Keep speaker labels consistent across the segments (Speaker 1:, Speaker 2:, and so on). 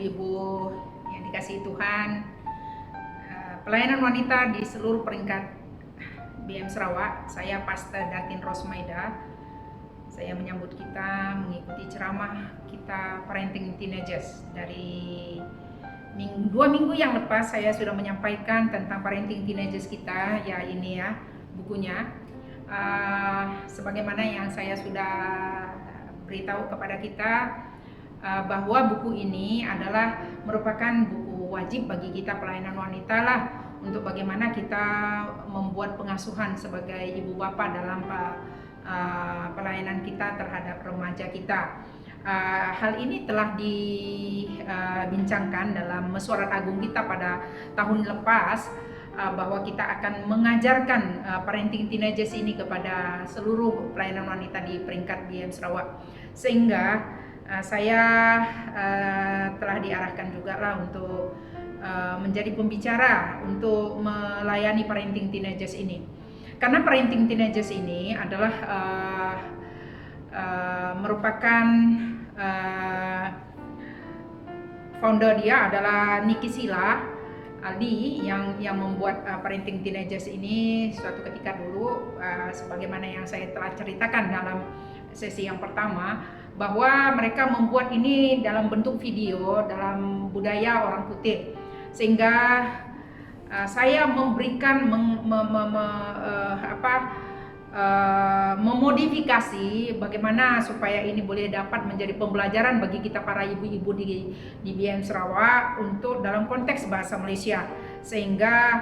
Speaker 1: ibu-ibu yang dikasihi Tuhan, pelayanan wanita di seluruh peringkat BM Sarawak, saya Pastor Datin Rosmaida. Saya menyambut kita mengikuti ceramah kita Parenting Teenagers. Dari 2 minggu yang lepas saya sudah menyampaikan tentang Parenting Teenagers kita, ya ini ya bukunya. Sebagaimana yang saya sudah beritahu kepada kita, bahwa buku ini adalah merupakan buku wajib bagi kita pelayanan wanita lah, untuk bagaimana kita membuat pengasuhan sebagai ibu bapa dalam pelayanan kita terhadap remaja kita. Hal ini telah dibincangkan dalam mesyuarat agung kita pada tahun lepas, bahwa kita akan mengajarkan parenting teenagers ini kepada seluruh pelayanan wanita di peringkat BM Sarawak, sehingga saya telah diarahkan juga lah untuk menjadi pembicara untuk melayani parenting teenagers ini. Karena parenting teenagers ini adalah merupakan founder dia adalah Niki Sila Aldi yang membuat parenting teenagers ini suatu ketika dulu, sebagaimana yang saya telah ceritakan dalam sesi yang pertama, bahwa mereka membuat ini dalam bentuk video dalam budaya orang putih, sehingga saya memberikan memodifikasi bagaimana supaya ini boleh dapat menjadi pembelajaran bagi kita para ibu-ibu di BM Sarawak untuk dalam konteks bahasa Malaysia, sehingga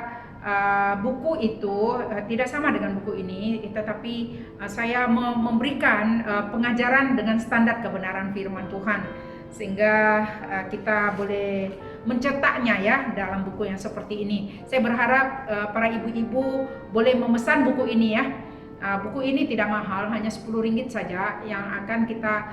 Speaker 1: buku itu tidak sama dengan buku ini, tetapi saya memberikan pengajaran dengan standar kebenaran firman Tuhan, sehingga kita boleh mencetaknya ya dalam buku yang seperti ini. Saya berharap para ibu-ibu boleh memesan buku ini ya. Buku ini tidak mahal, hanya RM10 saja, yang akan kita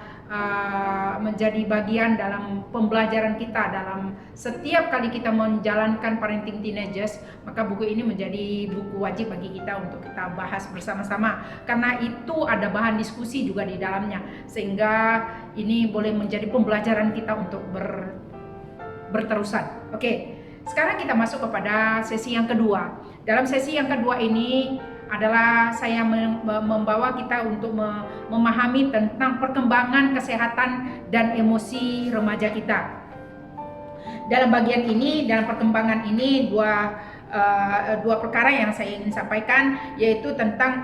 Speaker 1: menjadi bagian dalam pembelajaran kita dalam setiap kali kita menjalankan parenting teenagers. Maka buku ini menjadi buku wajib bagi kita untuk kita bahas bersama-sama, karena itu ada bahan diskusi juga di dalamnya, sehingga ini boleh menjadi pembelajaran kita untuk berterusan. Oke, sekarang kita masuk kepada sesi yang kedua. Dalam sesi yang kedua ini adalah saya membawa kita untuk memahami tentang perkembangan kesehatan dan emosi remaja kita. Dalam bagian ini, dalam perkembangan ini, dua perkara yang saya ingin sampaikan, yaitu tentang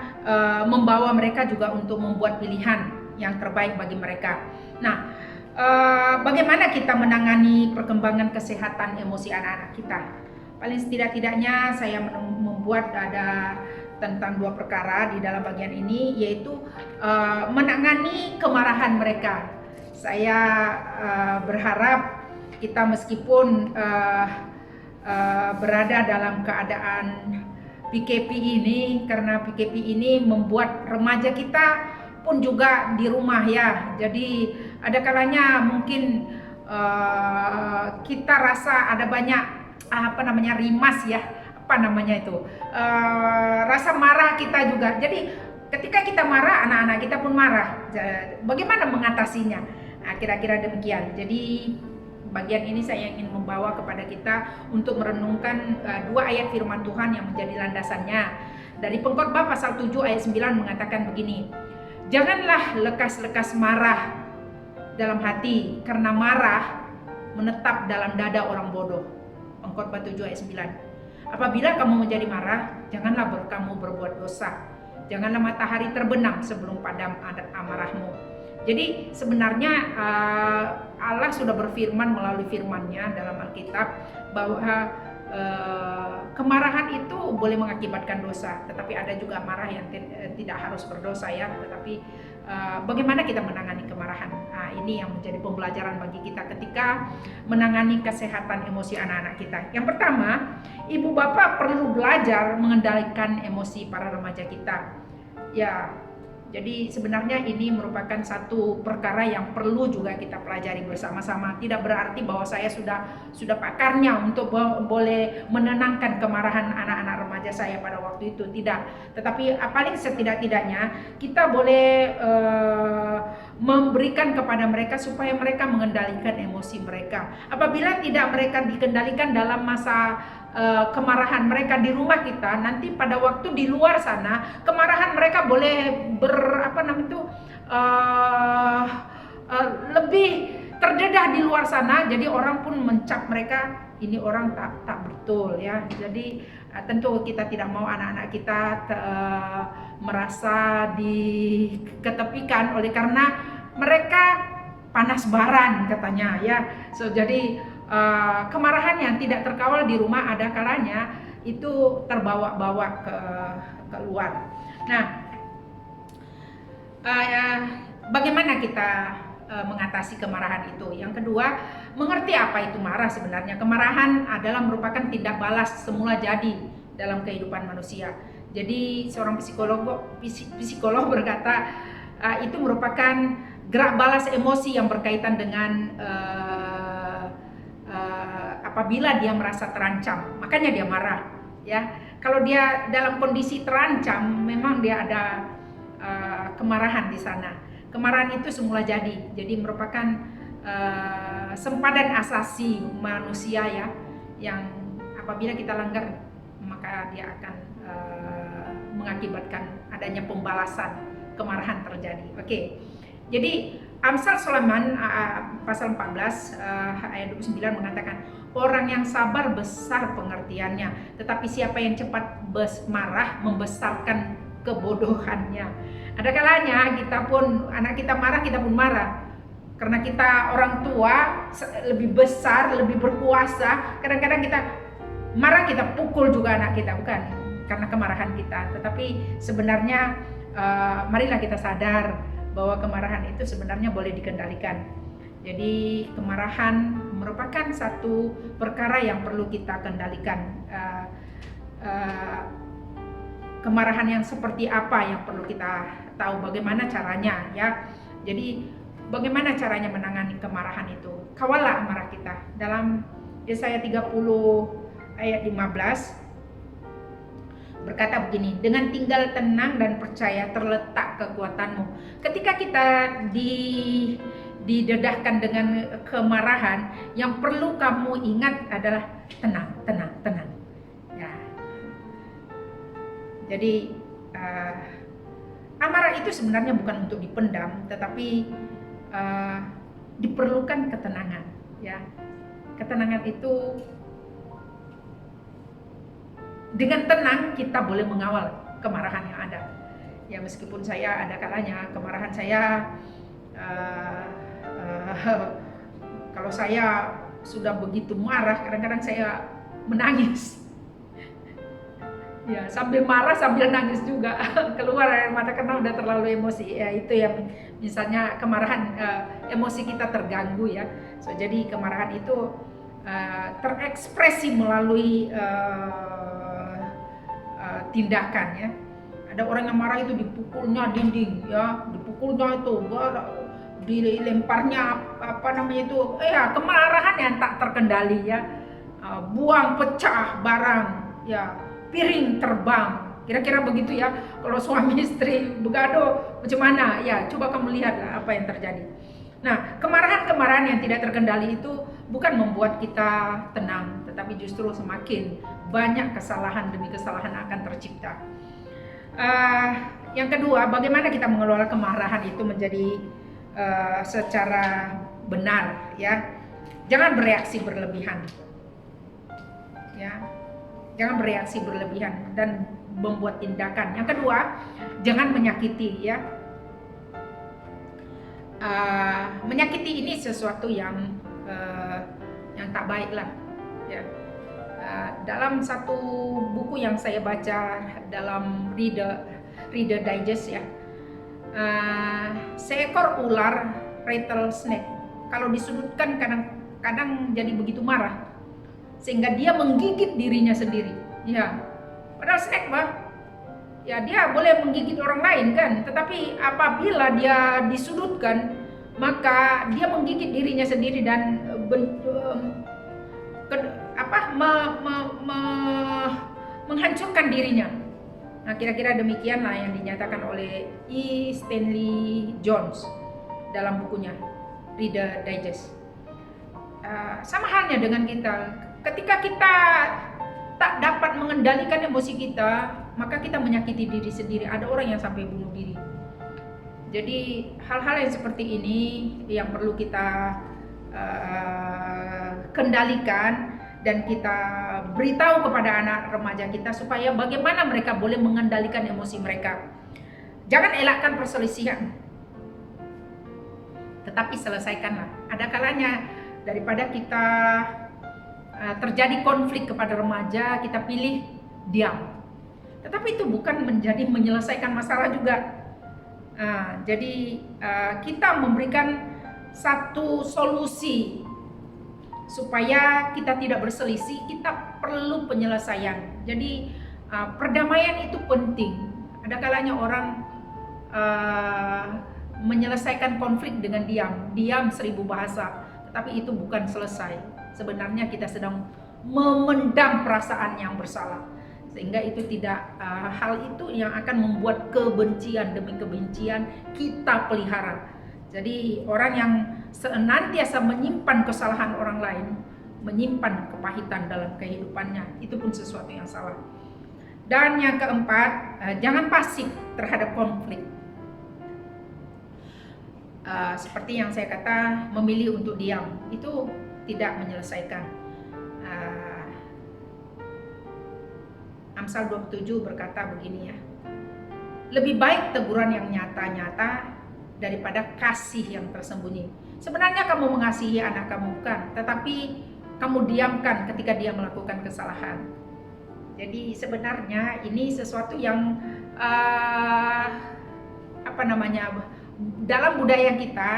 Speaker 1: membawa mereka juga untuk membuat pilihan yang terbaik bagi mereka. Nah, bagaimana kita menangani perkembangan kesehatan emosi anak-anak kita? Paling setidak-tidaknya saya membuat ada tentang 2 perkara di dalam bagian ini, yaitu menangani kemarahan mereka. Saya berharap kita meskipun berada dalam keadaan PKP ini, karena PKP ini membuat remaja kita pun juga di rumah ya. Jadi ada kalanya mungkin kita rasa ada banyak rimas ya, rasa marah kita juga. Jadi ketika kita marah, anak-anak kita pun marah. Bagaimana mengatasinya? Nah, kira-kira demikian. Jadi bagian ini saya ingin membawa kepada kita untuk merenungkan 2 ayat firman Tuhan yang menjadi landasannya. Dari Pengkhotbah pasal 7 ayat 9 mengatakan begini: "Janganlah lekas-lekas marah dalam hati, karena marah menetap dalam dada orang bodoh." Pengkhotbah 7 ayat 9. "Apabila kamu menjadi marah, janganlah kamu berbuat dosa. Janganlah matahari terbenam sebelum padam amarahmu." Jadi sebenarnya Allah sudah berfirman melalui firman-Nya dalam Alkitab bahwa kemarahan itu boleh mengakibatkan dosa, tetapi ada juga marah yang tidak harus berdosa ya. Tetapi bagaimana kita menangani kemarahan? Nah, ini yang menjadi pembelajaran bagi kita ketika menangani kesehatan emosi anak-anak kita. Yang pertama, ibu bapak perlu belajar mengendalikan emosi para remaja kita. Ya, Jadi sebenarnya ini merupakan satu perkara yang perlu juga kita pelajari bersama-sama. Tidak berarti bahwa saya sudah pakarnya untuk boleh menenangkan kemarahan anak-anak remaja saya pada waktu itu, tidak. Tetapi paling setidak-tidaknya kita boleh memberikan kepada mereka supaya mereka mengendalikan emosi mereka. Apabila tidak mereka dikendalikan dalam masa kemarahan mereka di rumah kita, nanti pada waktu di luar sana kemarahan mereka boleh lebih terdedah di luar sana. Jadi orang pun mencap mereka ini orang tak betul ya. Jadi tentu kita tidak mau anak-anak kita merasa diketepikan oleh karena mereka panas baran katanya ya. So jadi kemarahan yang tidak terkawal di rumah ada kalanya itu terbawa-bawa ke luar. Nah, bagaimana kita mengatasi kemarahan itu? Yang kedua, mengerti apa itu marah sebenarnya. Kemarahan adalah merupakan tindak balas semula jadi dalam kehidupan manusia. Jadi seorang psikolog berkata itu merupakan gerak balas emosi yang berkaitan dengan apabila dia merasa terancam, makanya dia marah ya. Kalau dia dalam kondisi terancam, memang dia ada kemarahan di sana. Kemarahan itu semula jadi merupakan sempadan asasi manusia ya, yang apabila kita langgar maka dia akan mengakibatkan adanya pembalasan kemarahan terjadi. Oke. Jadi Amsal Sulaiman pasal 14 ayat 29 mengatakan, orang yang sabar besar pengertiannya, tetapi siapa yang cepat marah membesarkan kebodohannya. Ada kalanya kita pun, anak kita marah, kita pun marah. Karena kita orang tua lebih besar, lebih berkuasa, kadang-kadang kita marah, kita pukul juga anak kita, bukan karena kemarahan kita. Tetapi sebenarnya marilah kita sadar bahwa kemarahan itu sebenarnya boleh dikendalikan. Jadi kemarahan merupakan satu perkara yang perlu kita kendalikan. Kemarahan yang seperti apa yang perlu kita tahu bagaimana caranya ya. Jadi bagaimana caranya menangani kemarahan itu? Kawallah amarah kita. Dalam Yesaya 30 ayat 15 berkata begini, dengan tinggal tenang dan percaya terletak kekuatanmu. Ketika kita didedahkan dengan kemarahan, yang perlu kamu ingat adalah tenang. Ya. Jadi amarah itu sebenarnya bukan untuk dipendam, tetapi diperlukan ketenangan. Ya, ketenangan itu dengan tenang kita boleh mengawal kemarahan yang ada. Ya meskipun saya ada kalanya kemarahan saya kalau saya sudah begitu marah, kadang-kadang saya menangis. Ya sambil marah sambil nangis juga keluar air mata karena udah terlalu emosi. Ya itu yang misalnya kemarahan emosi kita terganggu ya. So jadi kemarahan itu terekspresi melalui tindakan ya. Ada orang yang marah itu dipukulnya dinding ya, dipukulnya itu, dilemparnya itu, kemarahan yang tak terkendali ya, buang pecah barang ya, piring terbang, kira-kira begitu ya. Kalau suami istri begaduh macam mana ya, coba kamu lihatlah apa yang terjadi. Nah, kemarahan-kemarahan yang tidak terkendali itu bukan membuat kita tenang, tetapi justru semakin banyak kesalahan demi kesalahan akan tercipta. Yang kedua, bagaimana kita mengelola kemarahan itu menjadi secara benar ya. Jangan bereaksi berlebihan. Ya. Jangan bereaksi berlebihan dan membuat tindakan. Yang kedua, jangan menyakiti ya. Menyakiti ini sesuatu yang tak baik lah ya. Dalam satu buku yang saya baca dalam Reader Digest ya, seekor ular rattlesnake kalau disudutkan kadang-kadang jadi begitu marah sehingga dia menggigit dirinya sendiri ya. Padahal snake ya dia boleh menggigit orang lain kan, tetapi apabila dia disudutkan, maka dia menggigit dirinya sendiri dan menghancurkan dirinya. Nah, kira-kira demikianlah yang dinyatakan oleh E. Stanley Jones dalam bukunya Reader Digest. Sama halnya dengan kita, ketika kita tak dapat mengendalikan emosi kita, maka kita menyakiti diri sendiri. Ada orang yang sampai bunuh diri. Jadi hal-hal yang seperti ini yang perlu kita kendalikan dan kita beritahu kepada anak remaja kita supaya bagaimana mereka boleh mengendalikan emosi mereka. Jangan elakkan perselisihan, tetapi selesaikanlah. Ada kalanya daripada kita terjadi konflik kepada remaja, kita pilih diam. Tetapi itu bukan menjadi menyelesaikan masalah juga. Jadi kita memberikan satu solusi supaya kita tidak berselisih, kita perlu penyelesaian. Jadi perdamaian itu penting. Ada kalanya orang menyelesaikan konflik dengan diam 1000 bahasa, tetapi itu bukan selesai. Sebenarnya kita sedang memendam perasaan yang bersalah, sehingga itu tidak hal itu yang akan membuat kebencian demi kebencian kita pelihara. Jadi orang yang senantiasa menyimpan kesalahan orang lain, menyimpan kepahitan dalam kehidupannya, itu pun sesuatu yang salah. Dan yang keempat, jangan pasif terhadap konflik. Seperti yang saya kata, memilih untuk diam itu tidak menyelesaikan. Amsal 27 berkata begini ya, lebih baik teguran yang nyata-nyata daripada kasih yang tersembunyi. Sebenarnya kamu mengasihi anak kamu bukan, tetapi kamu diamkan ketika dia melakukan kesalahan. Jadi sebenarnya ini sesuatu yang dalam budaya kita,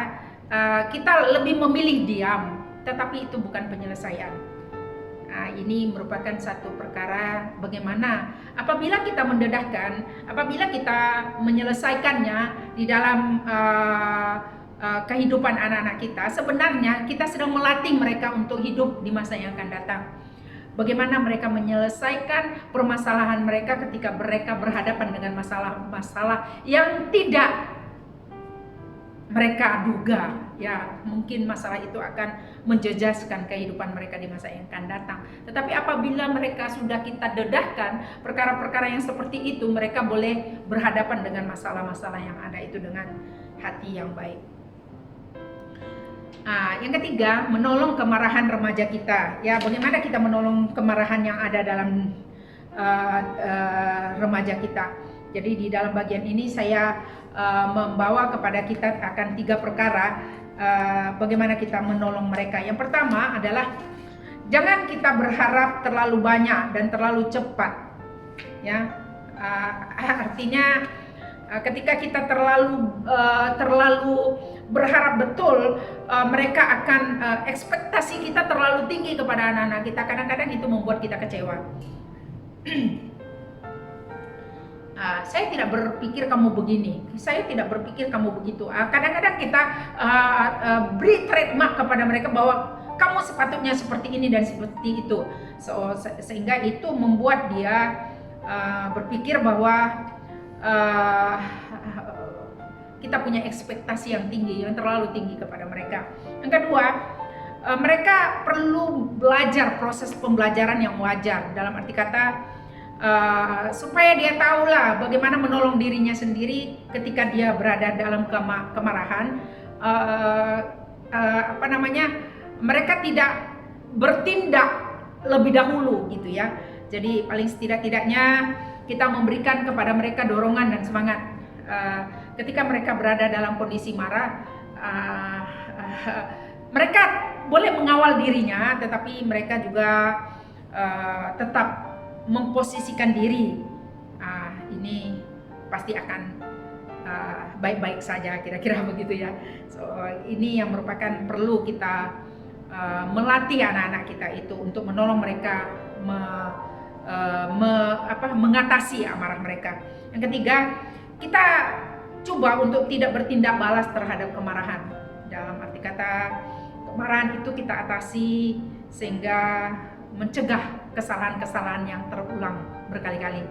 Speaker 1: kita lebih memilih diam, tetapi itu bukan penyelesaian. Ini merupakan satu perkara bagaimana apabila kita mendedahkan, apabila kita menyelesaikannya di dalam kehidupan anak-anak kita, sebenarnya kita sedang melatih mereka untuk hidup di masa yang akan datang. Bagaimana mereka menyelesaikan permasalahan mereka ketika mereka berhadapan dengan masalah-masalah yang tidak mereka duga, ya mungkin masalah itu akan menjejaskan kehidupan mereka di masa yang akan datang. Tetapi apabila mereka sudah kita dedahkan perkara-perkara yang seperti itu, mereka boleh berhadapan dengan masalah-masalah yang ada itu dengan hati yang baik. Yang ketiga, menolong kemarahan remaja kita. Ya, bagaimana kita menolong kemarahan yang ada dalam remaja kita. Jadi di dalam bagian ini saya membawa kepada kita akan 3 perkara bagaimana kita menolong mereka. Yang pertama adalah jangan kita berharap terlalu banyak dan terlalu cepat. Ya, artinya ketika kita terlalu berharap betul, mereka akan ekspektasi kita terlalu tinggi kepada anak-anak kita. Kadang-kadang itu membuat kita kecewa. Saya tidak berpikir kamu begini, saya tidak berpikir kamu begitu. Kadang-kadang kita beri trademark kepada mereka bahwa kamu sepatutnya seperti ini dan seperti itu. Sehingga itu membuat dia berpikir bahwa kita punya ekspektasi yang tinggi, yang terlalu tinggi kepada mereka. Yang kedua, mereka perlu belajar proses pembelajaran yang wajar, dalam arti kata supaya dia tahulah bagaimana menolong dirinya sendiri ketika dia berada dalam kemarahan. Mereka tidak bertindak lebih dahulu gitu ya. Jadi paling setidak-tidaknya kita memberikan kepada mereka dorongan dan semangat ketika mereka berada dalam kondisi marah. Mereka boleh mengawal dirinya, tetapi mereka juga tetap memposisikan diri. Ini pasti akan baik-baik saja, kira-kira begitu ya. Ini yang merupakan perlu kita melatih anak-anak kita itu untuk menolong mereka mengatasi amarah mereka. Yang ketiga, kita coba untuk tidak bertindak balas terhadap kemarahan. Dalam arti kata, kemarahan itu kita atasi sehingga mencegah kesalahan-kesalahan yang terulang berkali-kali.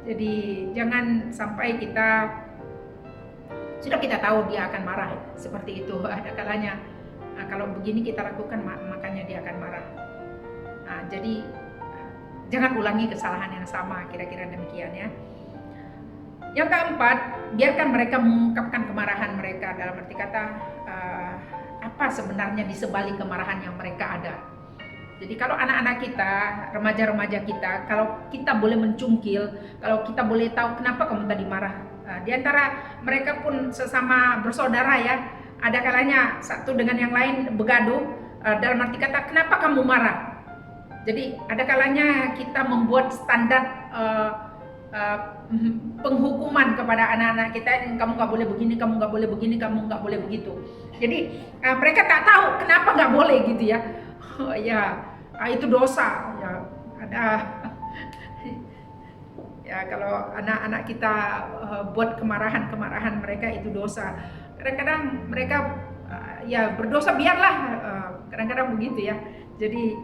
Speaker 1: Jadi jangan sampai sudah kita tahu dia akan marah seperti itu. Ada kalanya kalau begini kita lakukan makanya dia akan marah. Jadi jangan ulangi kesalahan yang sama, kira-kira demikian ya. Yang keempat, biarkan mereka mengungkapkan kemarahan mereka. Dalam arti kata, apa sebenarnya di sebalik kemarahan yang mereka ada. Jadi kalau anak-anak kita, remaja-remaja kita, kalau kita boleh mencungkil, kalau kita boleh tahu kenapa kamu tadi marah. Di antara mereka pun sesama bersaudara ya, ada kalanya satu dengan yang lain begaduh, dalam arti kata kenapa kamu marah. Jadi ada kalanya kita membuat standar penghukuman kepada anak-anak kita, kamu nggak boleh begini, kamu nggak boleh begini, kamu nggak boleh begitu. Jadi mereka tak tahu kenapa nggak boleh gitu ya. Itu dosa ya. Ada ya, kalau anak-anak kita buat kemarahan mereka itu dosa. Kadang-kadang mereka ya berdosa biarlah, kadang-kadang begitu ya. Jadi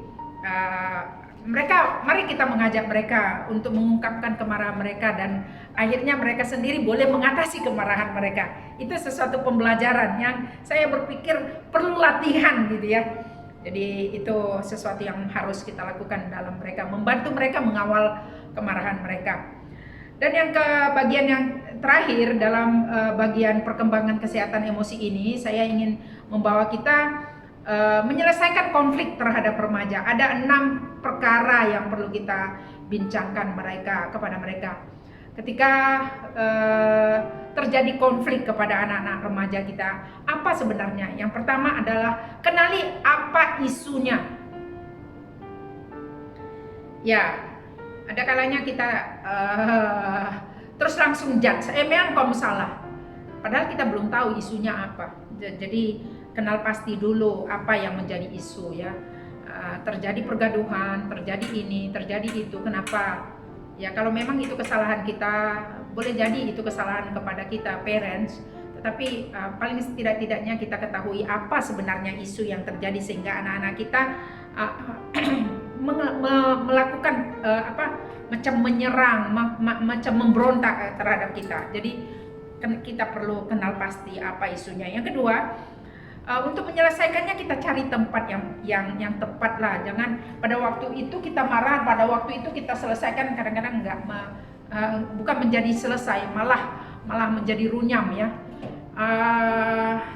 Speaker 1: mari kita mengajak mereka untuk mengungkapkan kemarahan mereka, dan akhirnya mereka sendiri boleh mengatasi kemarahan mereka. Itu sesuatu pembelajaran yang saya berpikir perlu latihan gitu ya. Jadi itu sesuatu yang harus kita lakukan dalam mereka, membantu mereka mengawal kemarahan mereka. Dan yang ke bagian yang terakhir dalam bagian perkembangan kesehatan emosi ini, saya ingin membawa kita menyelesaikan konflik terhadap remaja. Ada 6 perkara yang perlu kita bincangkan kepada mereka. Ketika terjadi konflik kepada anak-anak remaja kita, apa sebenarnya? Yang pertama adalah kenali apa isunya. Ya, ada kalanya kita terus langsung judge, memang kamu salah. Padahal kita belum tahu isunya apa. Jadi kenal pasti dulu apa yang menjadi isu ya. Terjadi pergaduhan, terjadi ini, terjadi itu, kenapa? Ya kalau memang itu kesalahan kita, boleh jadi itu kesalahan kepada kita parents, tetapi paling tidak-tidaknya kita ketahui apa sebenarnya isu yang terjadi sehingga anak-anak kita melakukan macam menyerang, macam memberontak terhadap kita. Jadi kita perlu kenal pasti apa isunya. Yang kedua, untuk menyelesaikannya kita cari tempat yang tepat lah. Jangan pada waktu itu kita marah, pada waktu itu kita selesaikan, kadang-kadang bukan menjadi selesai, malah menjadi runyam ya.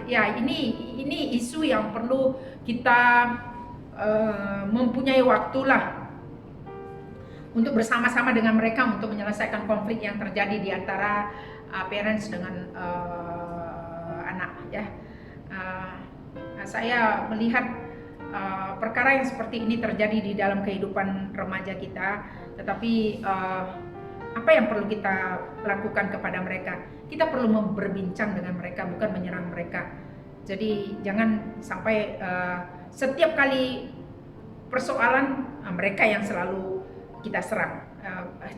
Speaker 1: Ini isu yang perlu kita mempunyai waktu lah untuk bersama-sama dengan mereka untuk menyelesaikan konflik yang terjadi di antara parents dengan anak ya. Saya melihat perkara yang seperti ini terjadi di dalam kehidupan remaja kita, tetapi apa yang perlu kita lakukan kepada mereka? Kita perlu berbincang dengan mereka, bukan menyerang mereka. Jadi jangan sampai setiap kali persoalan mereka yang selalu kita serang.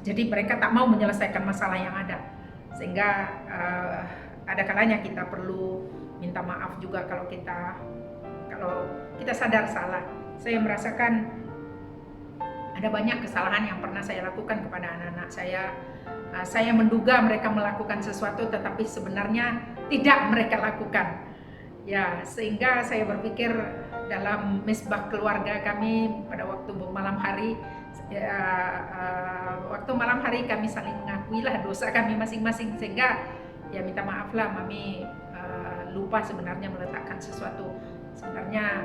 Speaker 1: Jadi mereka tak mau menyelesaikan masalah yang ada, sehingga ada kalanya kita perlu minta maaf juga kalau kita sadar salah. Saya merasakan ada banyak kesalahan yang pernah saya lakukan kepada anak-anak saya. Saya menduga mereka melakukan sesuatu tetapi sebenarnya tidak mereka lakukan. Ya, sehingga saya berpikir dalam misbah keluarga kami pada waktu malam hari, kami saling mengakuilah dosa kami masing-masing, sehingga ya minta maaflah mami lupa sebenarnya meletakkan sesuatu. Sebenarnya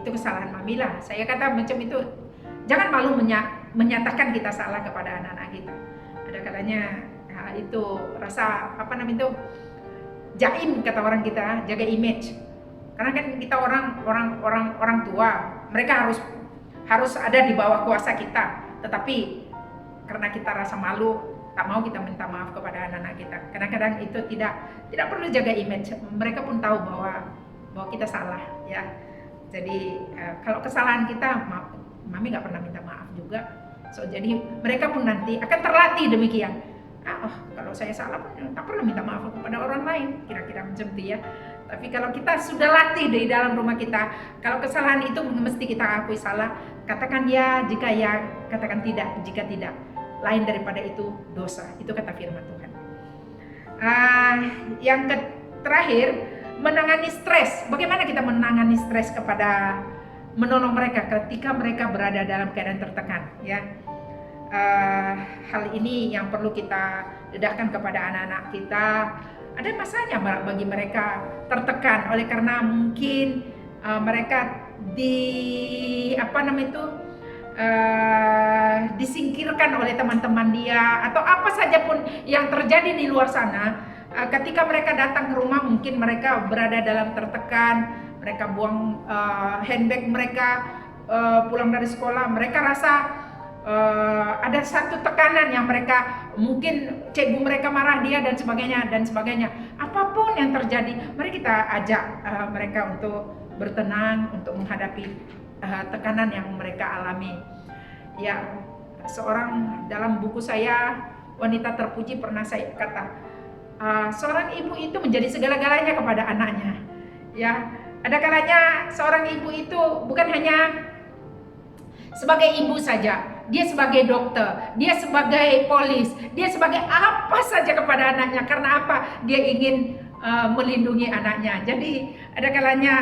Speaker 1: itu kesalahan mami lah. Saya kata macam itu, jangan malu menyatakan kita salah kepada anak-anak kita. Ada kalanya itu rasa jaim kata orang kita, jaga image. Karena kan kita orang tua, mereka harus ada di bawah kuasa kita. Tetapi karena kita rasa malu, tak mau kita minta maaf kepada anak-anak kita. Kadang-kadang itu tidak perlu jaga image. Mereka pun tahu bahwa kita salah ya. Jadi kalau kesalahan kita, mami nggak pernah minta maaf juga. So jadi mereka pun nanti akan terlatih demikian. Kalau saya salah pun tak perlu minta maaf kepada orang lain, kira-kira macam itu ya. Tapi kalau kita sudah latih di dalam rumah kita, kalau kesalahan itu mesti kita akui salah, katakan ya jika ya, katakan tidak jika tidak. Lain daripada itu dosa. Itu kata firman Tuhan. Yang terakhir, menangani stres. Bagaimana kita menangani stres kepada menolong mereka ketika mereka berada dalam keadaan tertekan, ya. Hal ini yang perlu kita dedahkan kepada anak-anak kita. Ada masanya bagi mereka tertekan oleh karena mungkin mereka disingkirkan oleh teman-teman dia atau apa saja pun yang terjadi di luar sana. Ketika mereka datang ke rumah, mungkin mereka berada dalam tertekan, mereka buang handbag mereka, pulang dari sekolah, mereka rasa ada satu tekanan yang mereka, mungkin cikgu mereka marah dia dan sebagainya. Apapun yang terjadi, mari kita ajak mereka untuk bertenang, untuk menghadapi tekanan yang mereka alami. Ya, seorang dalam buku saya, Wanita Terpuji, pernah saya kata, seorang ibu itu menjadi segala-galanya kepada anaknya. Ya, ada kalanya seorang ibu itu bukan hanya sebagai ibu saja, dia sebagai dokter, dia sebagai polis, dia sebagai apa saja kepada anaknya. Karena apa? Dia ingin melindungi anaknya. Jadi ada kalanya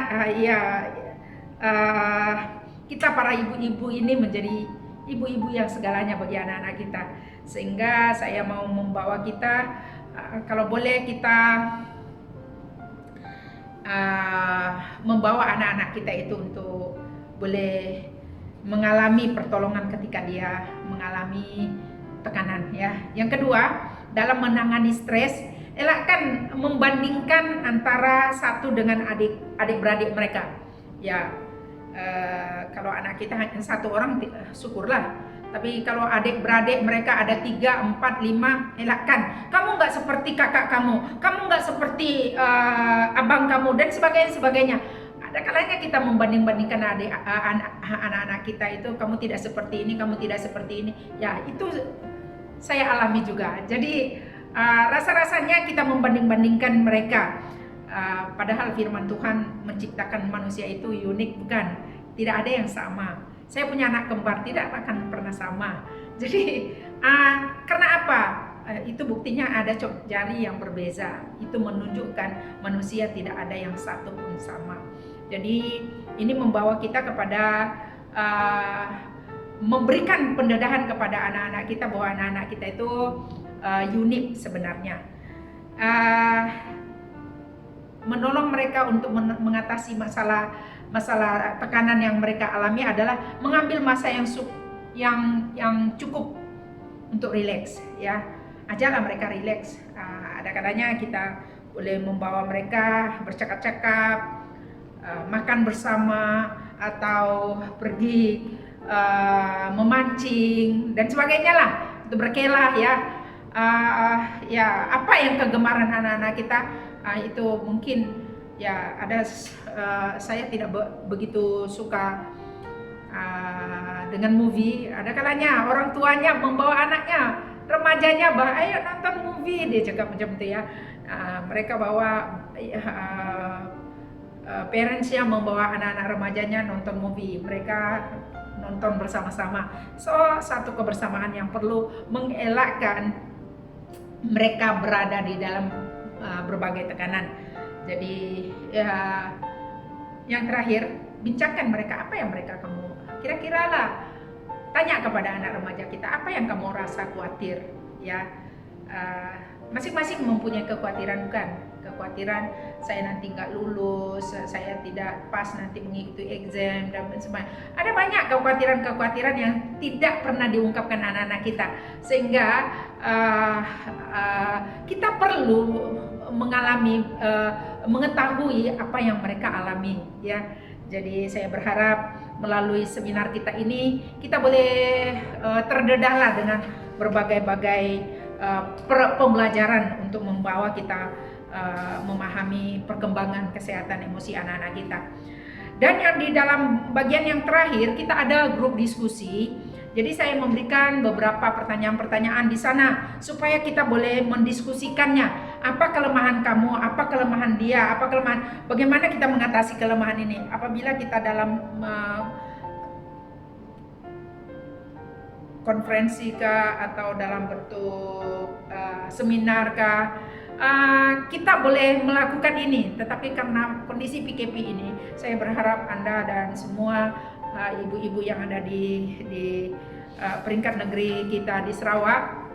Speaker 1: kita para ibu-ibu ini menjadi ibu-ibu yang segalanya bagi anak-anak kita. Sehingga saya mau membawa kita, kalau boleh kita membawa anak-anak kita itu untuk boleh mengalami pertolongan ketika dia mengalami tekanan, ya. Yang kedua, dalam menangani stres, elakkan membandingkan antara satu dengan adik-beradik mereka. Ya, kalau anak kita hanya satu orang, syukurlah. Tapi kalau adik-beradik mereka ada 3, 4, 5, elakkan. Kamu nggak seperti kakak kamu nggak seperti abang kamu, dan sebagainya. Ada kalanya kita membanding-bandingkan anak-anak kita itu, kamu tidak seperti ini, kamu tidak seperti ini. Ya, itu saya alami juga. Jadi rasa-rasanya kita membanding-bandingkan mereka. Padahal firman Tuhan menciptakan manusia itu unik, bukan? Tidak ada yang sama. Saya punya anak kembar, tidak akan pernah sama. Jadi karena apa? Itu buktinya ada jari yang berbeza. Itu menunjukkan manusia tidak ada yang satu pun sama. Jadi ini membawa kita kepada memberikan pendedahan kepada anak-anak kita bahwa anak-anak kita itu unik sebenarnya. Menolong mereka untuk mengatasi masalah tekanan yang mereka alami adalah mengambil masa yang cukup untuk rileks, ya. Ajarlah mereka rileks. Ada kalanya kita boleh membawa mereka bercakap-cakap, makan bersama, atau pergi memancing dan sebagainya lah, untuk berkelah, ya. Ya, apa yang kegemaran anak-anak kita, itu mungkin ya ada. Saya tidak begitu suka dengan movie. Ada kalanya orang tuanya membawa anaknya, remajanya, ayo nonton movie, dia cakap macam itu, ya. Mereka bawa parentsnya membawa anak-anak remajanya nonton movie, mereka nonton bersama-sama. So, satu kebersamaan yang perlu mengelakkan mereka berada di dalam berbagai tekanan. Jadi ya, yang terakhir, bincangkan mereka apa yang kamu kira-kira lah. Tanya kepada anak remaja kita, apa yang kamu rasa khawatir, ya. Masing-masing mempunyai kekhawatiran, bukan? Kekhawatiran saya nanti nggak lulus, saya tidak pas nanti mengikuti exam dan sebagainya. Ada banyak kekhawatiran yang tidak pernah diungkapkan anak-anak kita, sehingga kita perlu mengetahui apa yang mereka alami, ya. Jadi saya berharap melalui seminar kita ini kita boleh terdedahlah dengan berbagai-bagai pembelajaran untuk membawa kita memahami perkembangan kesehatan emosi anak-anak kita. Dan yang di dalam bagian yang terakhir kita ada grup diskusi. Jadi saya memberikan beberapa pertanyaan-pertanyaan di sana supaya kita boleh mendiskusikannya. Apa kelemahan kamu, apa kelemahan dia, apa kelemahan, bagaimana kita mengatasi kelemahan ini. Apabila kita dalam konferensi kah atau dalam bentuk seminar kah, kita boleh melakukan ini. Tetapi karena kondisi PKP ini, saya berharap Anda dan semua ibu-ibu yang ada di peringkat negeri kita di Sarawak